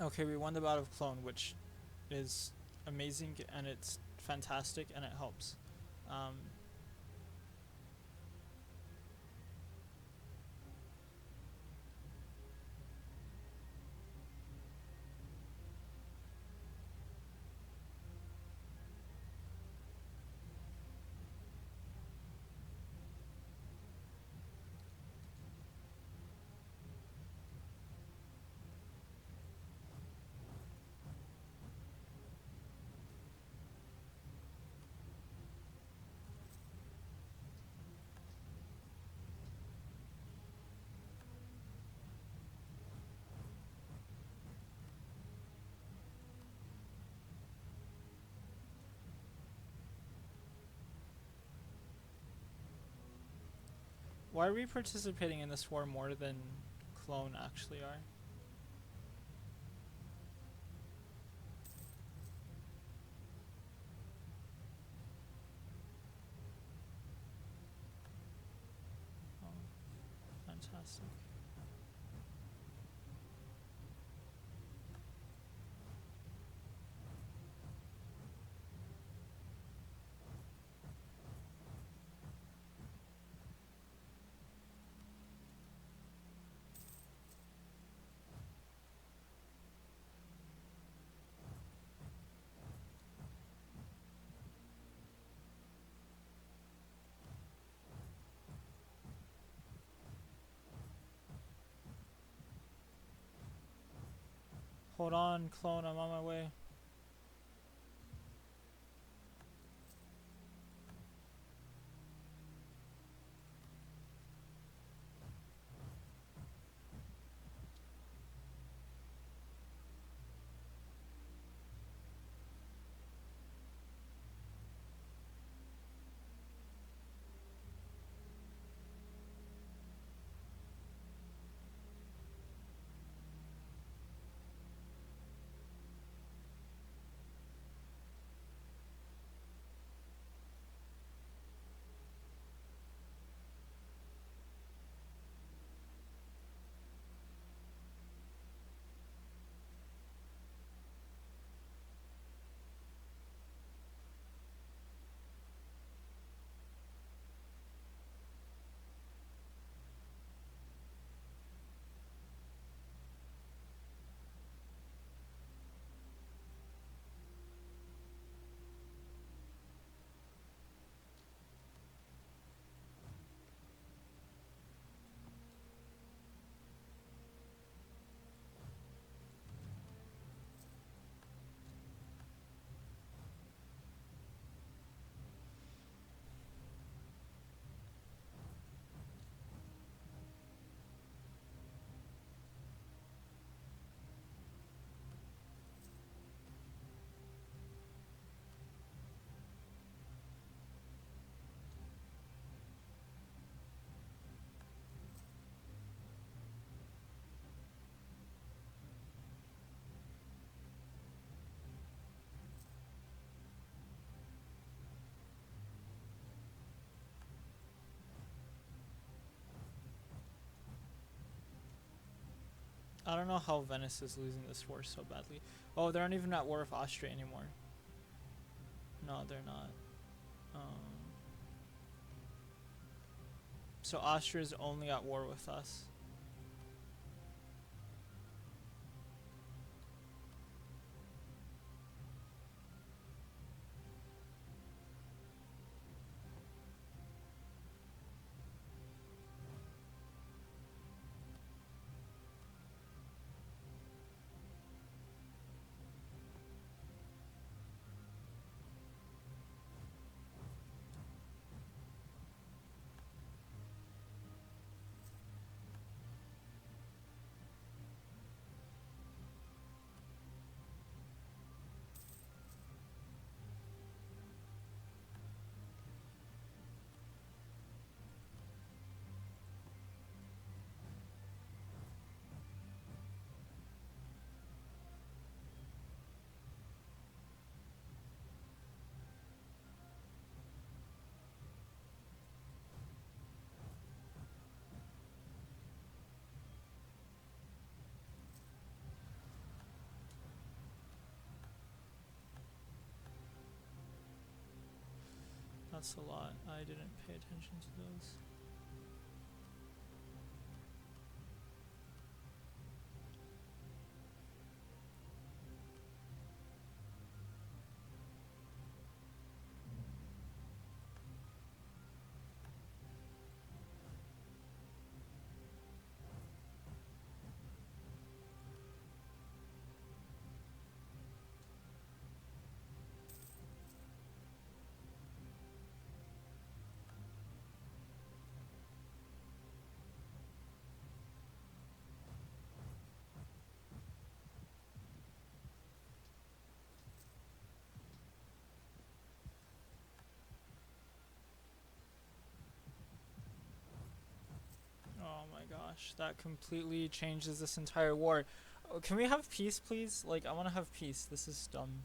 okay, we won the Battle of Clone, which is amazing and it's fantastic and it helps. Um, Why are we participating in this war more than Clone actually are? Oh, fantastic. Hold on, Clone, I'm on my way. I don't know how Venice is losing this war so badly. Oh, they're not even at war with Austria anymore. No, they're not. So Austria is only at war with us. That's a lot. I didn't pay attention to those. gosh, that completely changes this entire war. Oh, can we have peace, please? Like, I want to have peace. This is dumb.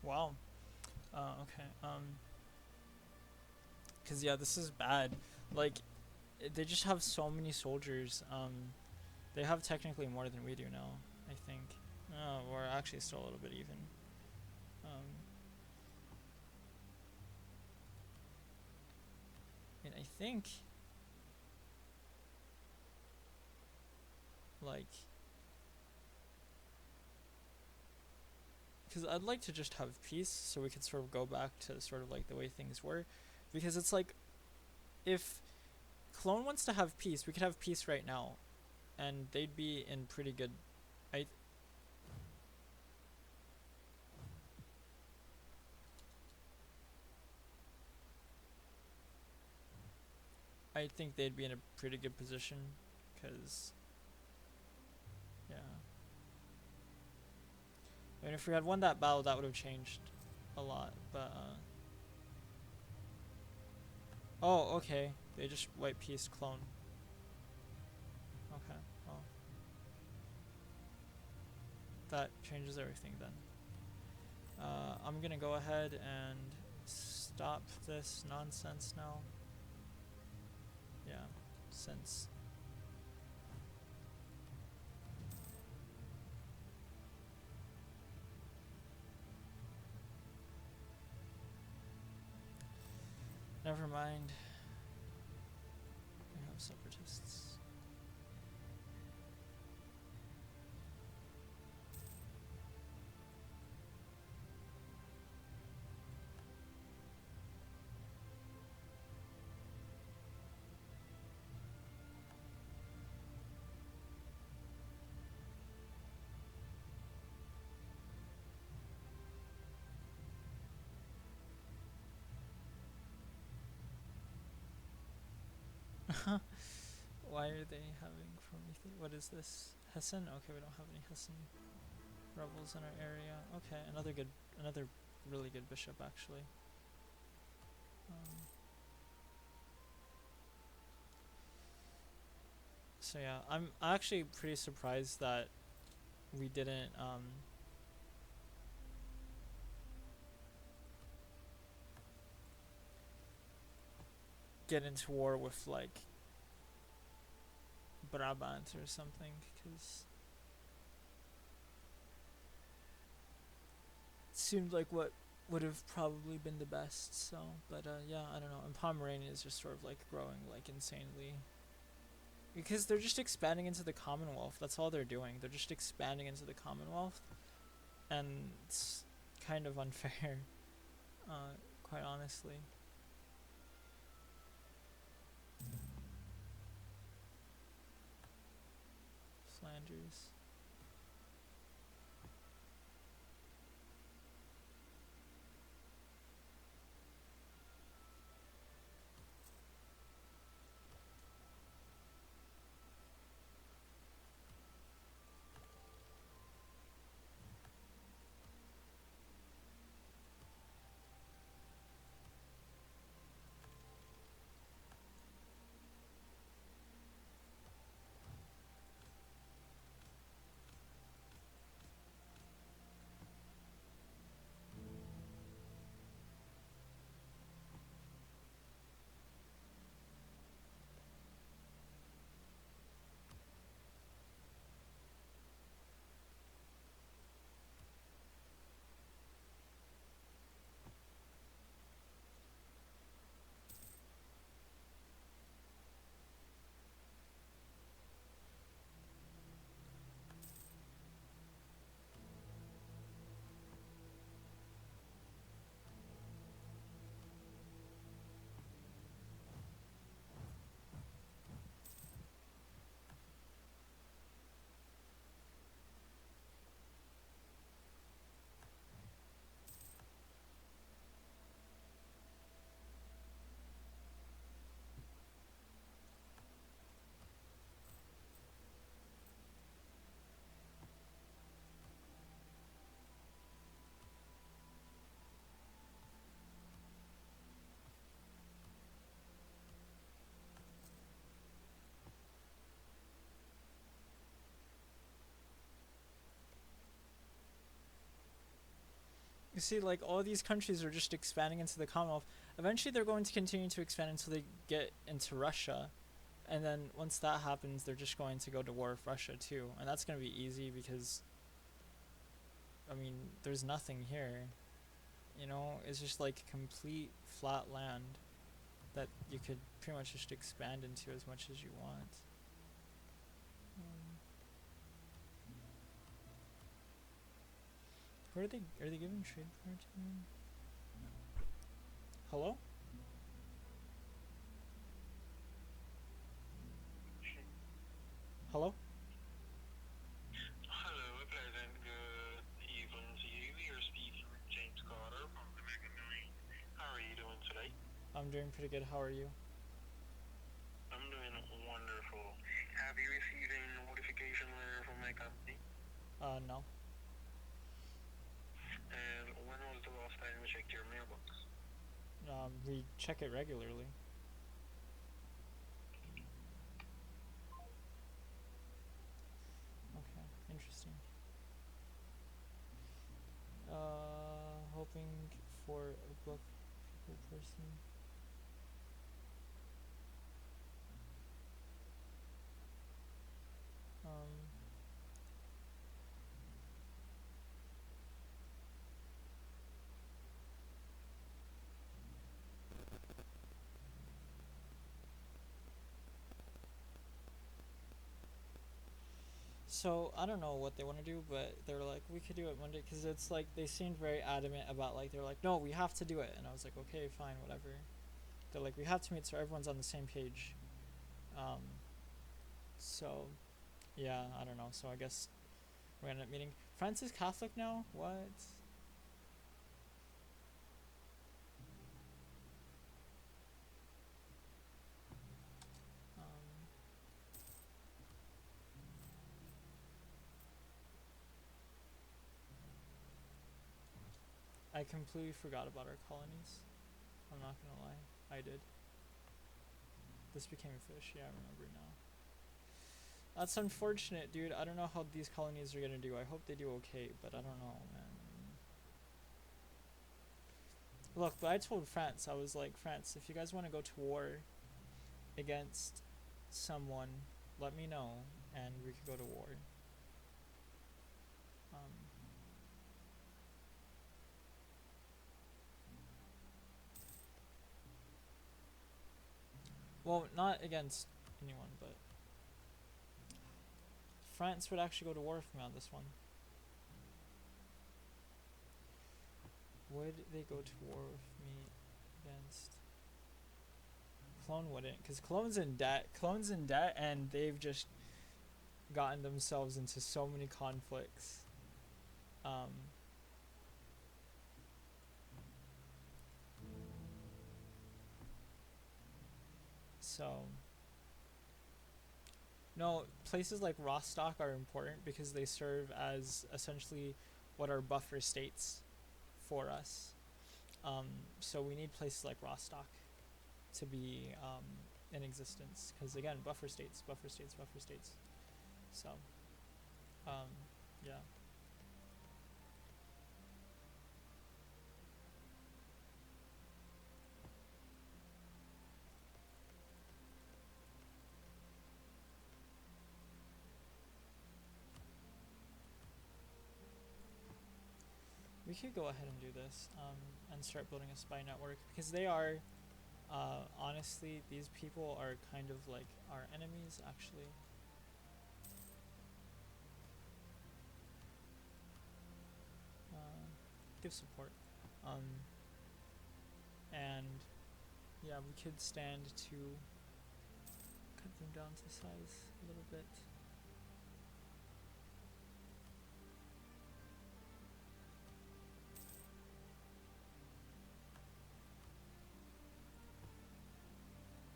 Wow. Okay. Cause yeah, this is bad. Like, they just have so many soldiers. They have technically more than we do now, I think. No, we're actually still a little bit even. And I think, like, because I'd like to just have peace so we could sort of go back to sort of like the way things were. Because it's like, if Clone wants to have peace, we could have peace right now, and they'd be in pretty good. I I think they'd be in a pretty good position, cause yeah. I mean, if we had won that battle, that would have changed a lot. But oh, okay. They just white peace clone. Okay. Well, that changes everything then. I'm gonna go ahead and stop this nonsense now. Yeah, since never mind. We have separatists. Why are they having from what is this? Hessen? Okay, we don't have any Hessen rebels in our area. Okay, another really good bishop actually. So yeah, I'm actually pretty surprised that we didn't get into war with like Brabant or something, because it seemed like what would have probably been the best. So, but yeah, I don't know. And Pomerania is just sort of like growing like insanely, because they're just expanding into the Commonwealth. That's all they're doing. They're just expanding into the Commonwealth, and it's kind of unfair, quite honestly. Flanders. You see, like, all these countries are just expanding into the Commonwealth. Eventually, they're going to continue to expand until they get into Russia. And then once that happens, they're just going to go to war with Russia, too. And that's going to be easy because, I mean, there's nothing here. You know, it's just like complete flat land that you could pretty much just expand into as much as you want. Who are they giving trade power to? Hello? Hello? Hello, a pleasant good evening to you. You're speaking with James Carter from the Mega Nine. How are you doing today? I'm doing pretty good. How are you? I'm doing wonderful. Have you received a notification letter from my company? No. And when was the last time you checked your mailbox? We check it regularly. Okay, interesting. Hoping for a book person. Um, so I don't know what they want to do, but they're like, we could do it Monday, because it's like they seemed very adamant about, like, they're like, no, we have to do it, and I was like, okay, fine, whatever. They're like, we have to meet so everyone's on the same page. Um, so yeah, I don't know. So I guess we're gonna end up meeting. France is Catholic now? What? Um, I completely forgot about our colonies. I'm not gonna lie. I did. This became a fish. Yeah, I remember now. That's unfortunate, dude. I don't know how these colonies are gonna do. I hope they do okay, but I don't know, man. Look, but I told France, I was like, France, if you guys want to go to war against someone, let me know, and we could go to war. Um, well, not against anyone, but France would actually go to war with me on this one. Would they go to war with me against? Clone wouldn't, because Clone's in debt. Clone's in debt, and they've just gotten themselves into so many conflicts. Um, so, no, places like Rostock are important because they serve as essentially what are buffer states for us. Um, so we need places like Rostock to be in existence because, again, buffer states, buffer states, buffer states. So, um, yeah. We could go ahead and do this and start building a spy network because they are, honestly, these people are kind of like our enemies, actually. Give support. Um, and yeah, we could stand to cut them down to size a little bit.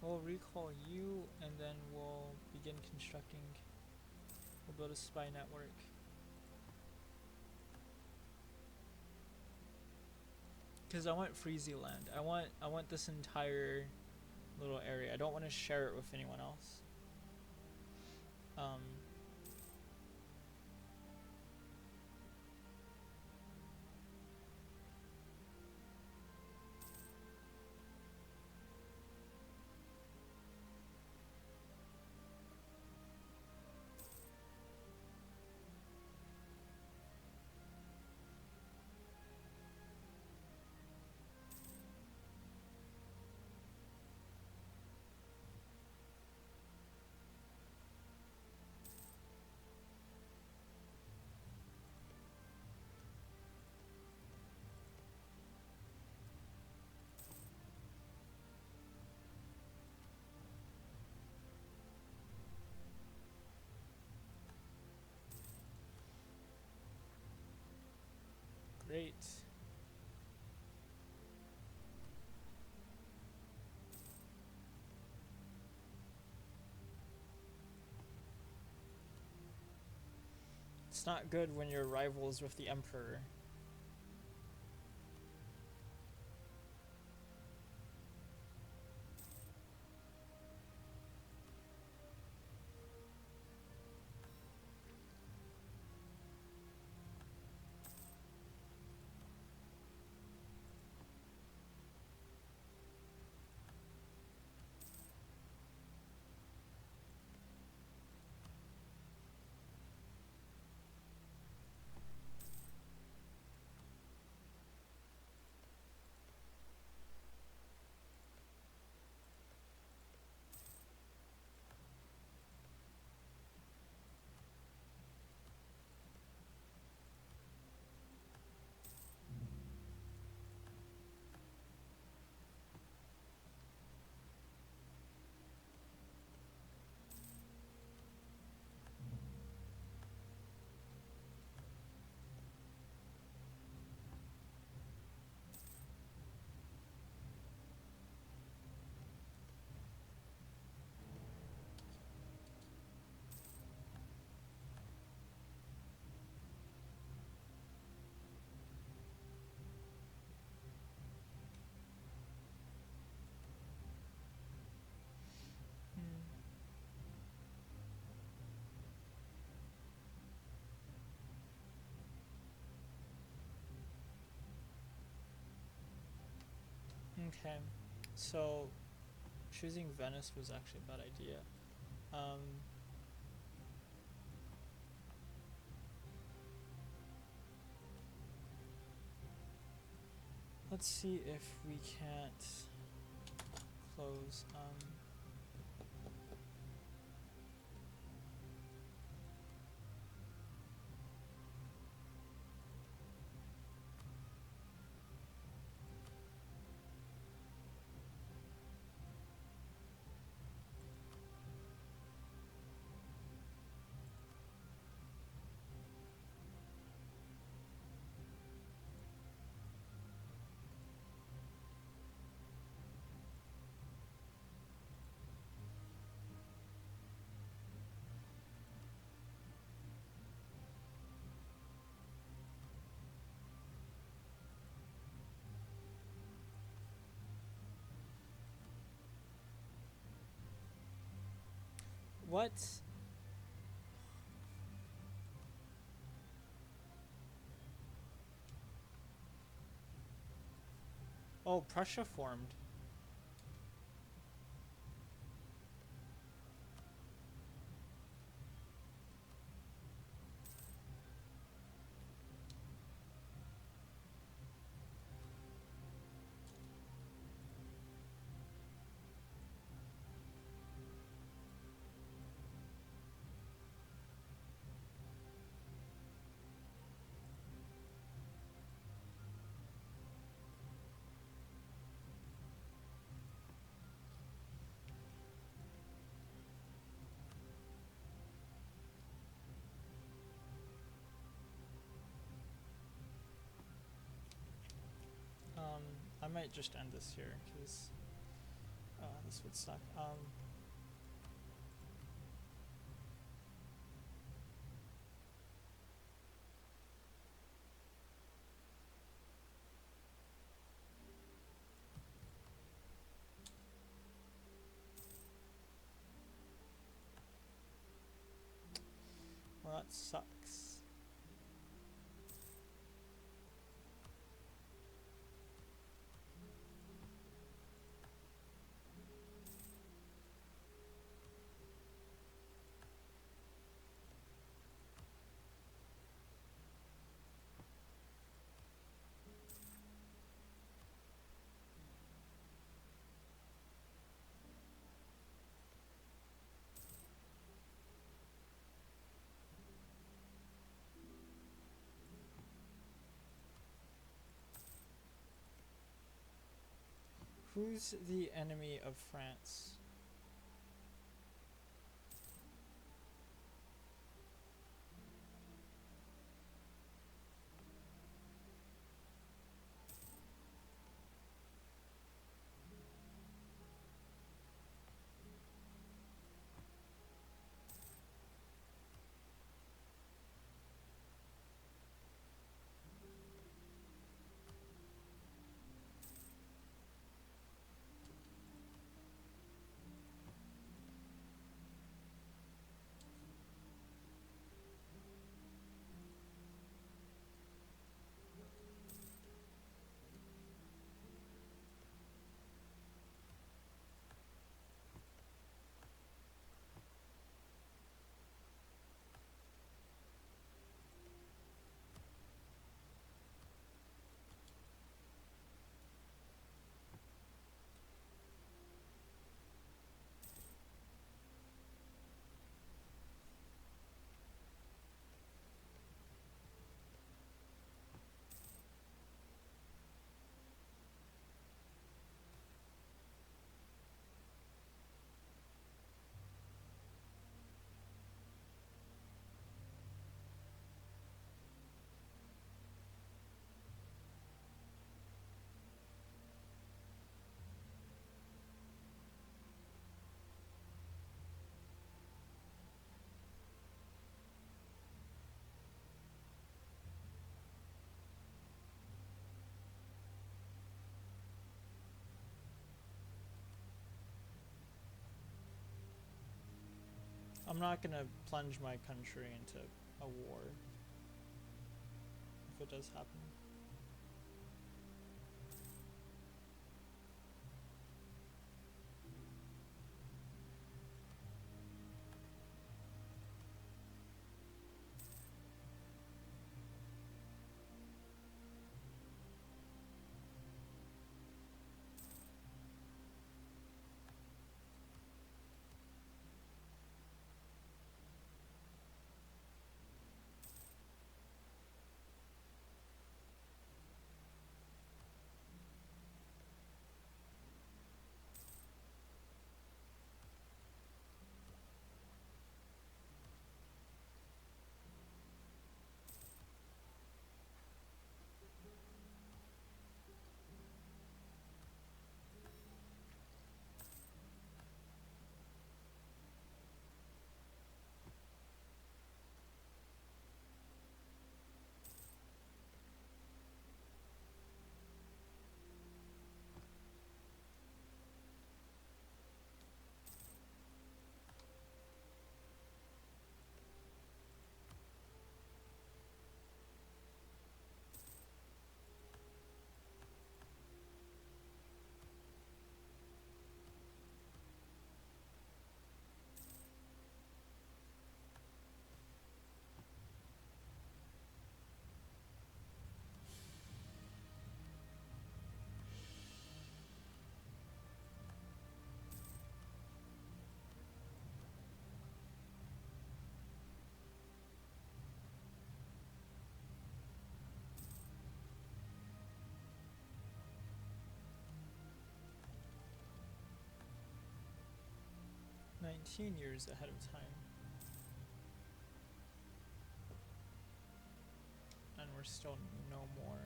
We'll recall you, and then we'll begin constructing. We'll build a spy network. Because I want Freezy land. I want this entire little area. I don't want to share it with anyone else. Um, great. It's not good when you're rivals with the Emperor. Okay, so choosing Venice was actually a bad idea. Let's see if we can't close. What? Oh, Prussia formed. I might just end this here because this would suck. Well, that sucks. Who's the enemy of France? I'm not gonna plunge my country into a war if it does happen. $19 ahead of time. And we're still no more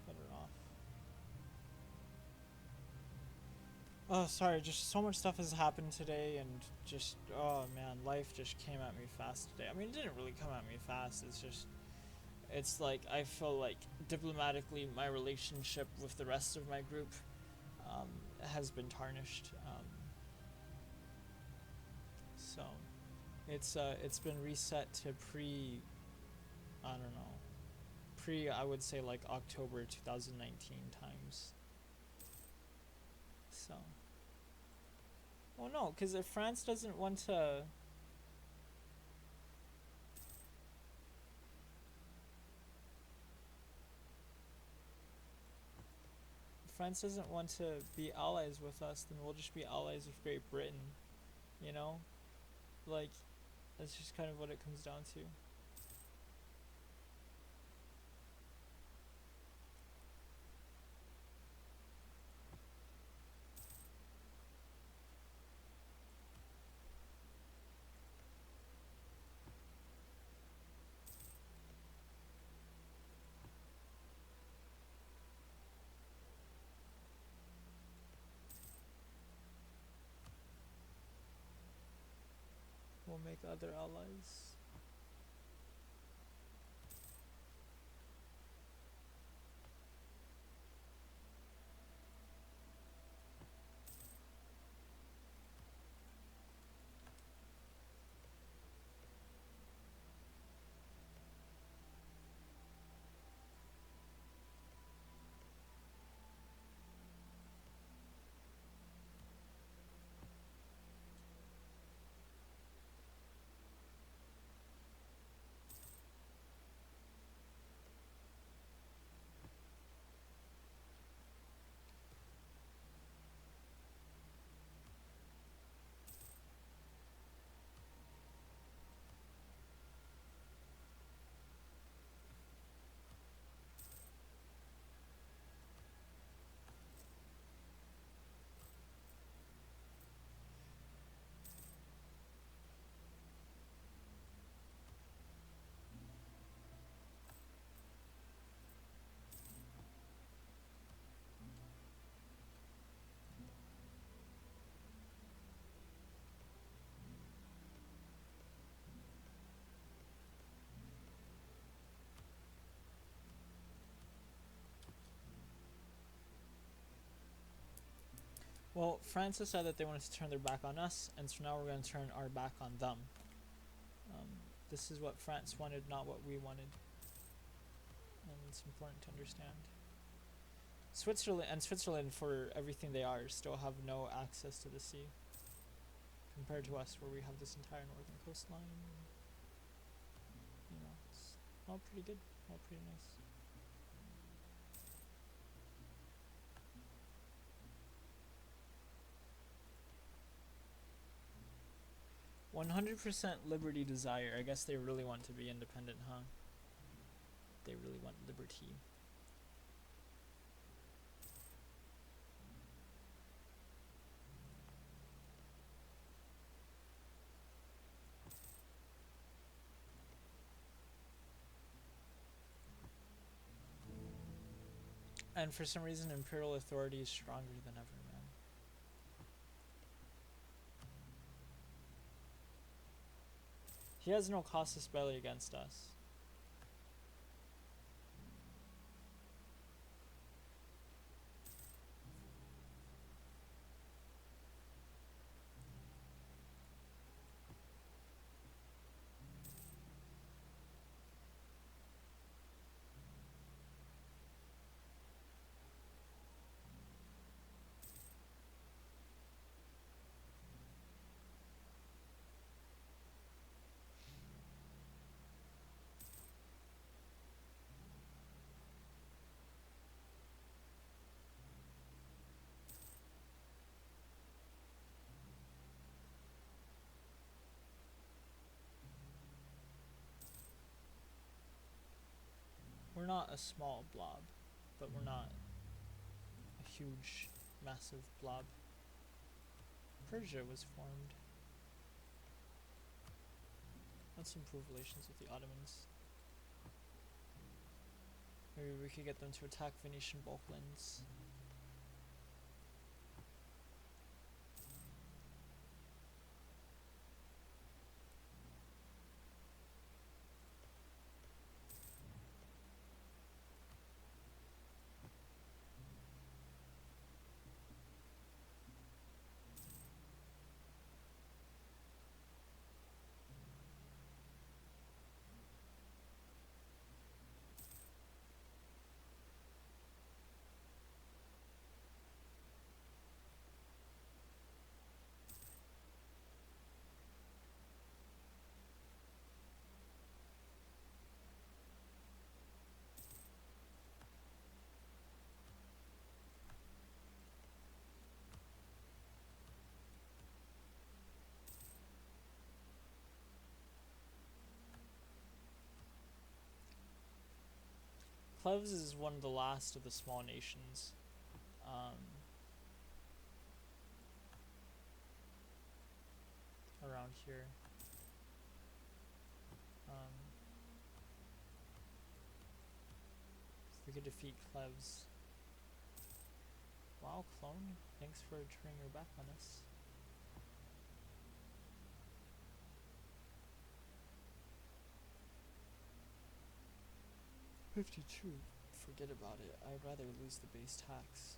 better off. Oh, sorry, just so much stuff has happened today, and just, oh man, life just came at me fast today. I mean, it didn't really come at me fast, it's like, I feel like diplomatically my relationship with the rest of my group has been tarnished. So, it's been reset to I don't know, I would say like October 2019 times. So, well, no, because if France doesn't want to, be allies with us, then we'll just be allies with Great Britain, you know? Like, that's just kind of what it comes down to. We'll make other allies. Well, France has said that they wanted to turn their back on us, and so now we're going to turn our back on them. This is what France wanted, not what we wanted. And it's important to understand. Switzerland, for everything they are, still have no access to the sea. Compared to us, where we have this entire northern coastline. You know, it's all pretty good, all pretty nice. 100% liberty desire. I guess they really want to be independent, huh? They really want liberty. And for some reason, imperial authority is stronger than ever, man. He has no casus belli against us. We're not a small blob, but we're not a huge, massive blob. Persia was formed. Let's improve relations with the Ottomans. Maybe we could get them to attack Venetian Balkans. Cleves is one of the last of the small nations. Around here. If we could defeat Cleves. Wow, clone, thanks for turning your back on us. $52. Forget about it. I'd rather lose the base tax.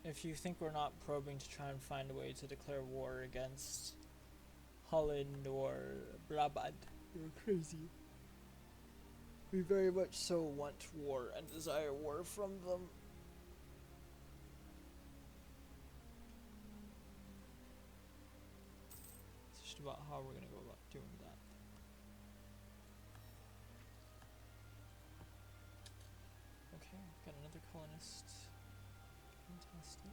If you think we're not probing to try and find a way to declare war against Holland or Brabant, you're crazy. We very much so want war and desire war from them. It's just about how we're gonna go about doing that. Okay, got another colonist. Fantastic.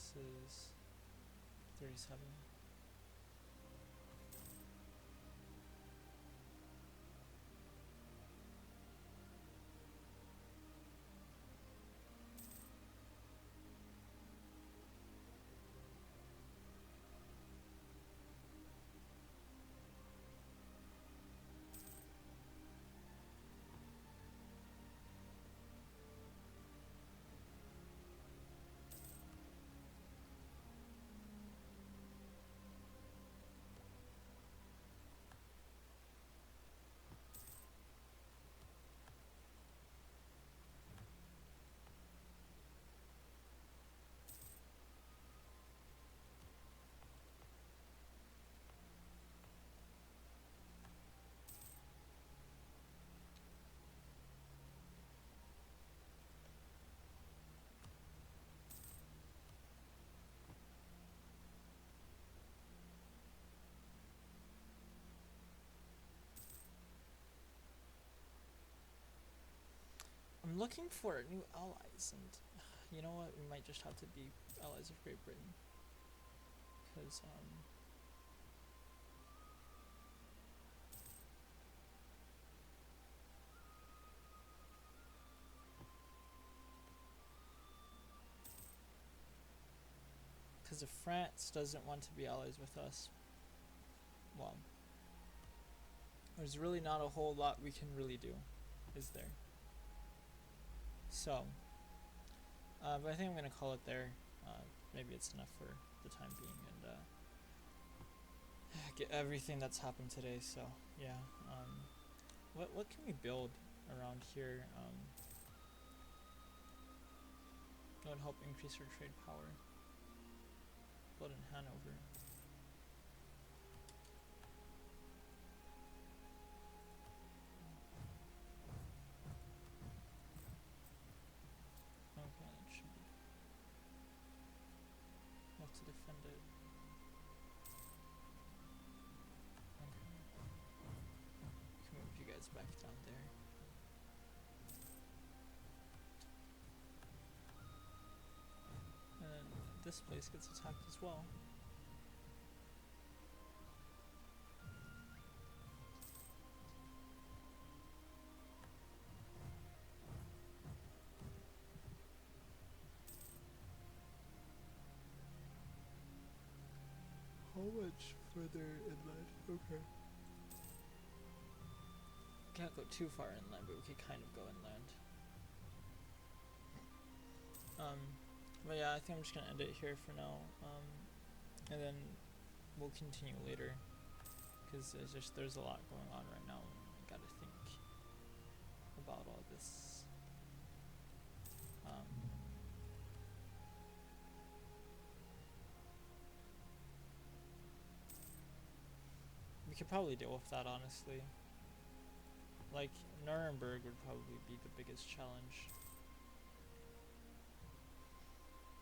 This is 37. I'm looking for new allies, and you know what? We might just have to be allies of Great Britain, because if France doesn't want to be allies with us, well, there's really not a whole lot we can really do, is there? So, but I think I'm gonna call it there. Maybe it's enough for the time being, and get everything that's happened today. So yeah, what can we build around here? That would help increase our trade power. Build in Hanover. Okay, that should be enough to defend it. Okay. Can move you guys back down there. And then this place gets attacked as well. How much further inland? Okay. Can't go too far inland, but we could kind of go inland. But yeah, I think I'm just gonna end it here for now. And then we'll continue later, because there's a lot going on right now. I gotta think about all this. We could probably deal with that, honestly. Like, Nuremberg would probably be the biggest challenge.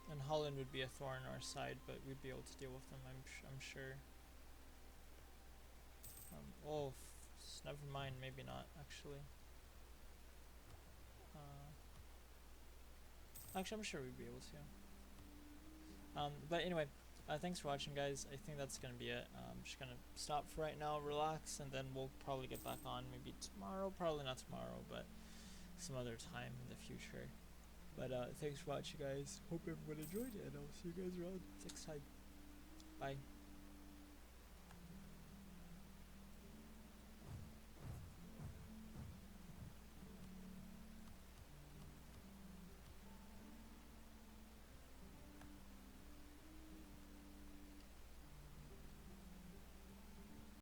And Holland would be a thorn in our side, but we'd be able to deal with them, I'm sure. Never mind, maybe not, actually. Actually, I'm sure we'd be able to. But anyway, thanks for watching, guys. I think that's gonna be it. I'm just gonna stop for right now, relax, and then we'll probably get back on maybe tomorrow. Probably not tomorrow, but some other time in the future. But thanks for watching, guys. Hope everyone enjoyed it, and I'll see you guys around next time. Bye.